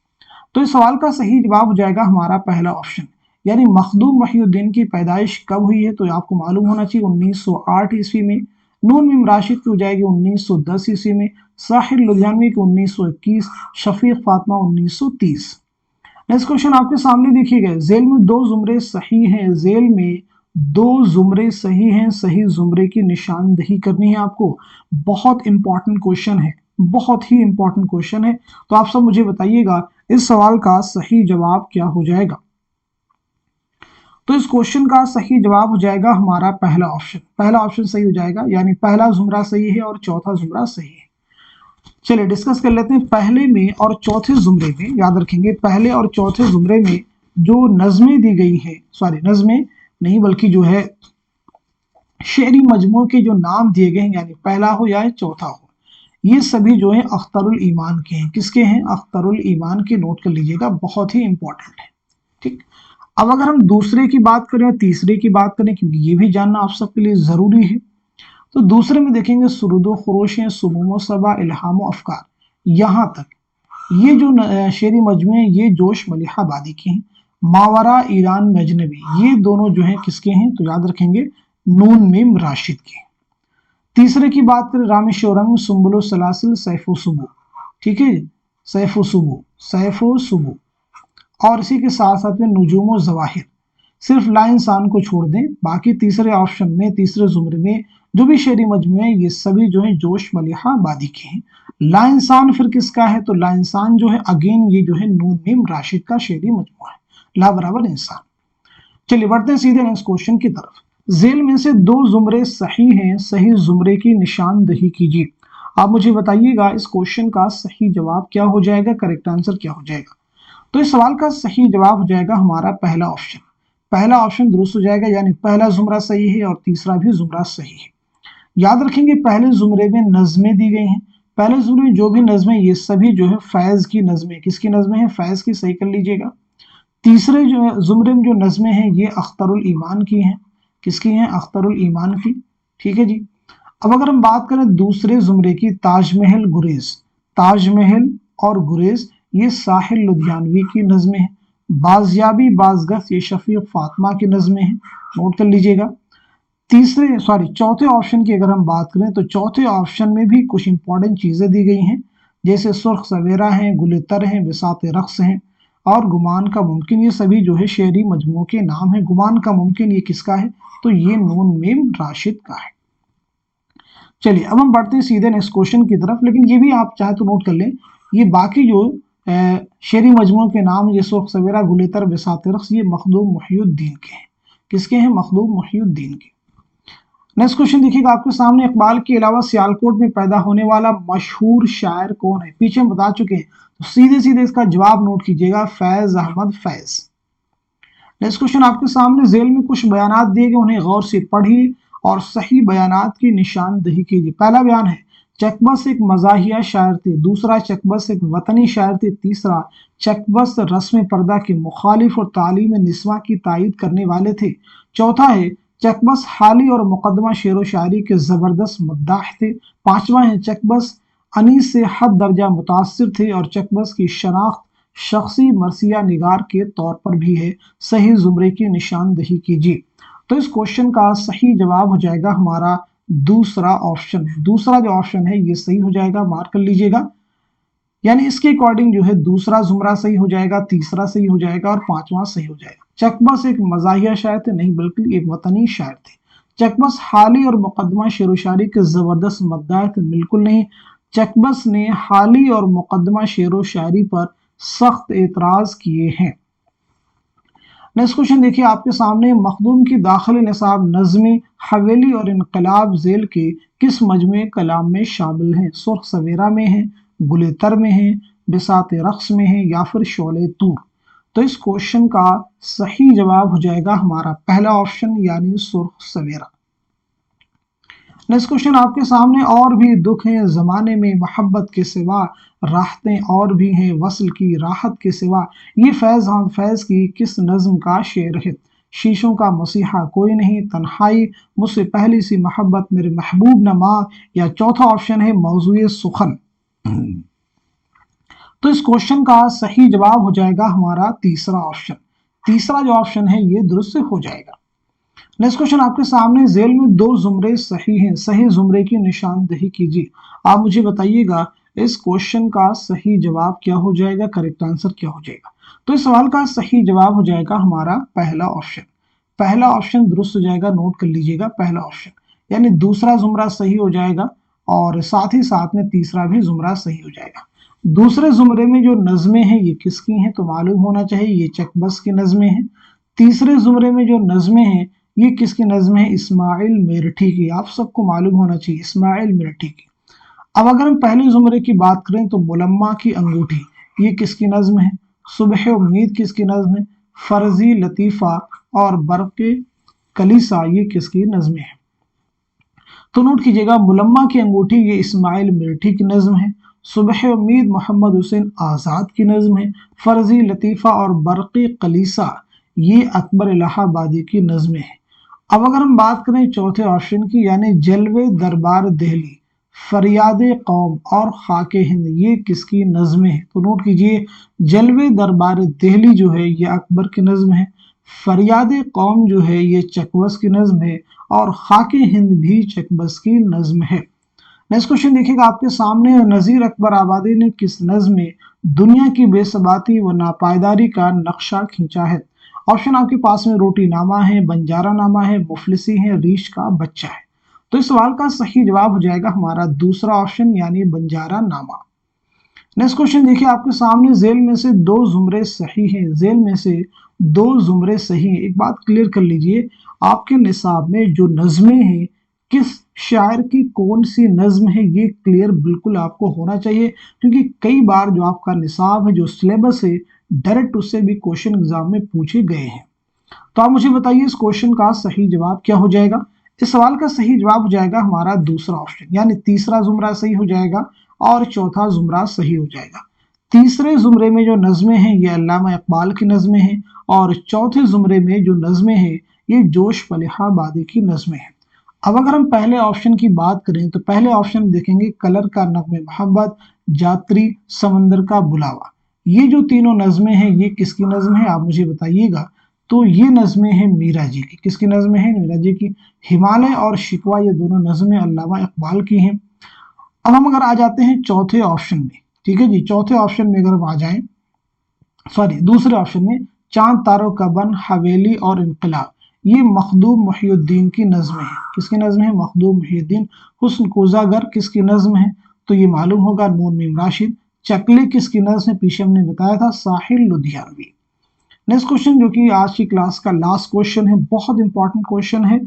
तो इस सवाल का सही जवाब हो जाएगा हमारा पहला ऑप्शन, यानी मखदूम मुहिउद्दीन की पैदाइश कब हुई है। तो आपको मालूम होना चाहिए 1908 ईस्वी में। नून मीम राशिद की हो जाएगी 1910 ईस्वी में। साहिर लुधियानवी की 1921, शफीक फातिमा 1930। नेक्स्ट क्वेश्चन आपके सामने देखिएगा, झेल में दो जुमरे सही हैं। झेल में दो जुमरे सही हैं, सही जुमरे की निशानदही करनी है आपको। बहुत इंपॉर्टेंट क्वेश्चन है, बहुत ही इंपॉर्टेंट क्वेश्चन है। तो आप सब मुझे बताइएगा इस सवाल का सही जवाब क्या हो जाएगा। तो इस क्वेश्चन का सही जवाब हो जाएगा हमारा पहला ऑप्शन। पहला ऑप्शन सही हो जाएगा, यानी पहला जुमरा सही है और चौथा जुमरा सही है। चलिए डिस्कस कर लेते हैं पहले में और चौथे जुमरे में। याद रखेंगे पहले और चौथे जुमरे में जो नज़में दी गई है, सॉरी नज़में नहीं बल्कि जो है शेरी मजमू के जो नाम दिए गए हैं, यानी पहला हो या चौथा हो, ये सभी जो है अख्तरुल ईमान के हैं। किसके हैं? अख्तरुल ईमान के, नोट कर लीजिएगा, बहुत ही इंपॉर्टेंट है। ठीक, अब अगर हम दूसरे की बात करें और तीसरे की बात करें, क्योंकि ये भी जानना आप सबके लिए जरूरी है, तो दूसरे में देखेंगे सुरुदो खुरोश है, सुमूमो सबा, इल्हामो अफकार, यहाँ तक ये जो शेरी मजमू है ये जोश मलिहा आबादी के हैं। मावरा ईरान में अजनबी, ये दोनों जो है किसके हैं? तो याद रखेंगे नून मीम राशिद के। तीसरे की बात करें रामेश औरंग, सुम्बुलो सलासिल, सैफो सुबू, ठीक है, सैफो सुबू, सैफो सुबू। और इसी के साथ साथ में नुजूमो जवाहिर, सिर्फ ला इंसान को छोड़ दें, बाकी तीसरे ऑप्शन में, तीसरे जुमरे में जो भी शेरी मजमू है ये सभी जो है जोश मलिहा आबादी के हैं। ला इंसान फिर किसका है? तो ला इंसान जो है अगेन ये जो है नून मीम राशिद का शेरी मजमू है, ला बराबर इंसान। चलिए बढ़ते हैं सीधे नेक्स्ट क्वेश्चन की तरफ। जेल में से दो जुमरे सही हैं, सही जुमरे की निशानदही कीजिए। आप मुझे बताइएगा इस क्वेश्चन का सही जवाब क्या हो जाएगा, करेक्ट आंसर क्या हो जाएगा। तो इस सवाल का सही जवाब हो जाएगा हमारा पहला ऑप्शन। पहला ऑप्शन दुरुस्त हो जाएगा, यानी पहला जुमरा सही है और तीसरा भी जुमरा सही है। याद रखेंगे पहले जुमरे में नज़में दी गई हैं, पहले जुमरे में जो भी नज़में ये सभी जो है फैज की नज़में, किसकी नज़में हैं? फैज की, सही कर लीजिएगा। तीसरे जो जुमरे में जो नज़में हैं ये अख्तरुल ईमान की हैं, किसकी हैं? अख्तरुल ईमान की, ठीक है जी। अब अगर हम बात करें दूसरे जुमरे की, ताजमहल गुरेज, ताजमहल और गुरेज ये साहिल लुधियानवी की नज़में हैं। बाजियाबी बाजगस ये शफीक फातिमा की नज़में हैं, नोट कर लीजिएगा। चौथे ऑप्शन की अगर हम बात करें तो चौथे ऑप्शन में भी कुछ इंपॉर्टेंट चीजें दी गई हैं, जैसे सुर्ख सवेरा हैं, गुलेतर हैं, बिसात रक्स हैं और गुमान का मुमकिन, ये सभी जो है शेरी मजमू के नाम है। गुमान का मुमकिन ये किसका है? तो ये नून मीम राशिद का है। चलिए अब हम बढ़ते हैं सीधे नेक्स्ट क्वेश्चन की तरफ, लेकिन ये भी आप चाहे तो नोट कर लें, ये बाकी जो शेरी मजमू के नाम जैसे सुर्ख सवेरा, गुलेतर, बिसात रक्स ये मखदूम मुहियुद्दीन के हैं। किसके हैं? मखदूम मुहियुद्दीन के। नेक्स्ट क्वेश्चन देखिएगा आपके सामने, इकबाल के अलावा सियालकोट में पैदा होने वाला मशहूर शायर कौन है? पीछे हम बता चुके हैं, तो सीधे सीधे इसका जवाब नोट कीजिएगा, फैज अहमद फैज। नेक्स्ट क्वेश्चन आपके सामने, जेल में कुछ बयानात दिए गए, उन्हें गौर से पढ़िए और सही बयानात की निशानदही कीजिए। पहला बयान है चकबस एक मजाहिया शायर थे, दूसरा चकबस एक वतनी शायर थे, तीसरा चकबस रस्म पर्दा के मुखालिफ और तालीम निस्वा की तायद करने वाले थे, चौथा है चकबस हाली और मुकदमा शेर व शायरी के जबरदस्त मद्दाह थे, पांचवा है चकबस अनीस से हद दर्जा मुतासिर थे और चकबस की शनाख्त शख्सी मरसिया निगार के तौर पर भी है। सही जुमरे की निशानदही कीजिए। तो इस क्वेश्चन का सही जवाब हो जाएगा हमारा दूसरा ऑप्शन। दूसरा जो ऑप्शन है ये सही हो जाएगा, मार्क कर लीजिएगा, यानी इसके अकॉर्डिंग जो है दूसरा जुमरा सही हो जाएगा, तीसरा सही हो जाएगा और पांचवा सही हो जाएगा। चकबस एक मजाहिया शायर थे, नहीं बल्कि एक वतनी शायर थे। चकबस हाली और मुकदमा शेर व शायरी के जबरदस्त मद्दाह थे, बिल्कुल नहीं। चकबस ने हाली और मुकदमा शेर व शायरी पर सख्त एतराज किए हैं। नेक्स्ट क्वेश्चन देखिए आपके सामने, मखदूम की दाखिल निसाब नज़मी हवेली और इनकलाब जेल के किस मजमूए कलाम में शामिल हैं? सुर्ख सवेरा में है, गुलेतर में है, बिसात रक्स में है या फिर शोले तूर। तो इस क्वेश्चन का सही जवाब हो जाएगा हमारा पहला ऑप्शन, यानी सुर्ख सवेरा। नेक्स्ट क्वेश्चन आपके सामने, और भी दुख हैं जमाने में मोहब्बत के सिवा, राहतें और भी हैं वसल की राहत के सिवा, ये फैज हम फैज की किस नज्म का शेर है? शीशों का मसीहा कोई नहीं, तन्हाई, मुझसे पहली सी मोहब्बत, मेरे महबूब न माँ, या चौथा ऑप्शन है मौजूए सुखन। तो इस क्वेश्चन का सही जवाब हो जाएगा हमारा तीसरा ऑप्शन। तीसरा जो ऑप्शन है ये दुरुस्त हो जाएगा। नेक्स्ट क्वेश्चन आपके सामने, जेल में दो जुमरे सही हैं, सही जुमरे की निशानदही कीजिए। आप मुझे बताइएगा इस क्वेश्चन का सही जवाब क्या हो जाएगा, करेक्ट आंसर क्या हो जाएगा। तो इस सवाल का सही जवाब हो जाएगा हमारा पहला ऑप्शन। पहला ऑप्शन दुरुस्त हो जाएगा, नोट कर लीजिएगा पहला ऑप्शन, यानी दूसरा जुमरा सही हो जाएगा और साथ ही साथ में तीसरा भी जुमरा सही हो जाएगा। दूसरे जुमरे में जो नज़में हैं ये किसकी हैं? तो मालूम होना चाहिए ये चकबस की नज़में हैं। तीसरे जुमरे में जो नज़में हैं ये किसकी नज़म है? इस्माइल मेरठी की। आप सबको मालूम होना चाहिए इस्माइल मेरठी की। अब अगर हम पहले जुमरे की बात करें तो मुलम्मा की अंगूठी ये किसकी नज़म है? सुबह उम्मीद किसकी नज़म है? फर्जी लतीफ़ा और बर्क़ कलीसा ये किसकी नज़में है? तो नोट कीजिएगा, मुलम्मा की अंगूठी ये इस्माइल मिर्ठी की नज्म है। सुबह उम्मीद मोहम्मद हुसैन आज़ाद की नज्म है। फर्जी लतीफ़ा और बरक़ी कलीसा ये अकबर इलाहाबादी की नज्में हैं। अब अगर हम बात करें चौथे ऑप्शन की, यानी जलवे दरबार दिल्ली, फरियाद कौम और खाके हिंद, ये किसकी नज्में हैं? तो नोट कीजिए, जलवे दरबार दिल्ली जो है ये अकबर की नज्म है, फरियाद कौम जो है ये चकबस की नज्म है, और खाके हिंद भी चकबस की नज्म है। नेक्स्ट क्वेश्चन देखिएगा आपके सामने, नज़ीर अकबर आबादी ने किस नज्म में दुनिया की बेसबाती व नापायदारी का नक्शा खींचा है? ऑप्शन आपके पास में रोटी नामा है, बंजारा नामा है, मुफलिसी है, रीछ का बच्चा है। तो इस सवाल का सही जवाब हो जाएगा हमारा दूसरा ऑप्शन, यानी बंजारा नामा। नेक्स्ट क्वेश्चन देखिए आपके सामने, जेल में से दो जुमरे सही हैं, जेल में से दो जुमरे सही हैं। एक बात क्लियर कर लीजिए, आपके निसाब में जो नज़में हैं, किस शायर की कौन सी नज्म है, ये क्लियर बिल्कुल आपको होना चाहिए, क्योंकि कई बार जो आपका निसाब है, जो सिलेबस है, डायरेक्ट उससे भी क्वेश्चन एग्जाम में पूछे गए हैं। तो आप मुझे बताइए इस क्वेश्चन का सही जवाब क्या हो जाएगा? इस सवाल का सही जवाब हो जाएगा हमारा दूसरा ऑप्शन, यानी तीसरा जुमरा सही हो जाएगा और चौथा जुमरा सही हो जाएगा। तीसरे जुमरे में जो नज़में हैं ये अल्लामा इकबाल की नज़में हैं, और चौथे जुमरे में जो नज़में हैं ये जोश फलिहाबादी की नज़में हैं। अब अगर हम पहले ऑप्शन की बात करें तो पहले ऑप्शन देखेंगे, कलर का नग़्मे मोहब्बत, जात्री, समंदर का बुलावा। ये जो तीनों नज़में हैं ये किसकी नज़म है, आप मुझे बताइएगा। तो ये नज़में हैं मीरा जी की। किसकी नज़में हैं? मीरा जी की। हिमालय और शिकवा ये दोनों नज़में अल्लामा इकबाल की हैं। अब हम अगर आ जाते हैं चौथे ऑप्शन में, ठीक है जी, चौथे ऑप्शन में अगर हम आ जाएं, सॉरी दूसरे ऑप्शन में, चांद तारों का बन, हवेली और इनकलाब, ये मखदूम मुहियुद्दीन की नज़में हैं। किसकी नज़में हैं? मखदूम मुहियुद्दीन। हुस्न कोज़ागर किसकी नज़म है? तो ये मालूम होगा, नून मीम राशिद। चकले किसकी नज़म है? पीछे हमने बताया था, साहिल लुधियानवी। नेक्स्ट क्वेश्चन जो कि आज की क्लास का लास्ट क्वेश्चन है, बहुत इंपॉर्टेंट क्वेश्चन है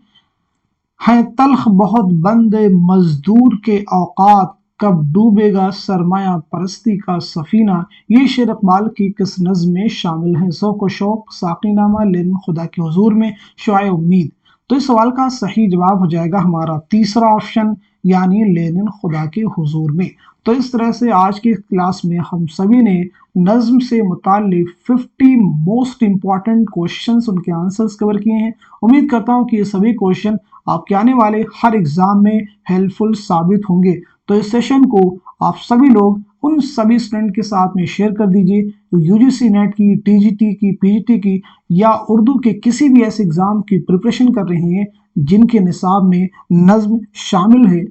तल्ख बहुत बंद मजदूर के औकात, कब डूबेगा सरमाया परस्ती का सफीना, ये शेर इकबाल की किस नज़्म में शामिल है? ज़ौक़ शौक़, साक़ीनामा, लेनिन खुदा के हुजूर में, शुआए उम्मीद। तो इस सवाल का सही जवाब हो जाएगा हमारा तीसरा ऑप्शन, यानी लेनिन खुदा के हुजूर में। तो इस तरह से आज की क्लास में हम सभी ने नज़्म से मुताल्लिक़ 50 मोस्ट इंपॉर्टेंट क्वेश्चंस, उनके आंसर्स कवर किए हैं। उम्मीद करता हूँ कि ये सभी क्वेश्चन आपके आने वाले हर एग्जाम में हेल्पफुल साबित होंगे। तो इस सेशन को आप सभी लोग उन सभी स्टूडेंट के साथ में शेयर कर दीजिए जो यूजीसी नेट की, टीजीटी की, पीजीटी की या उर्दू के किसी भी ऐसे एग्जाम की प्रिपरेशन कर रहे हैं जिनके निसाब में नज़्म शामिल है,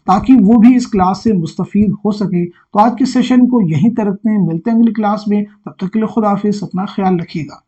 ताकि वो भी इस क्लास से मुस्तफ़ीद हो सके। तो आज के सेशन को यहीं तक रखते हैं, मिलते हैं अगली क्लास में, तब तक के लिए खुदा हाफिज़, अपना ख्याल रखिएगा।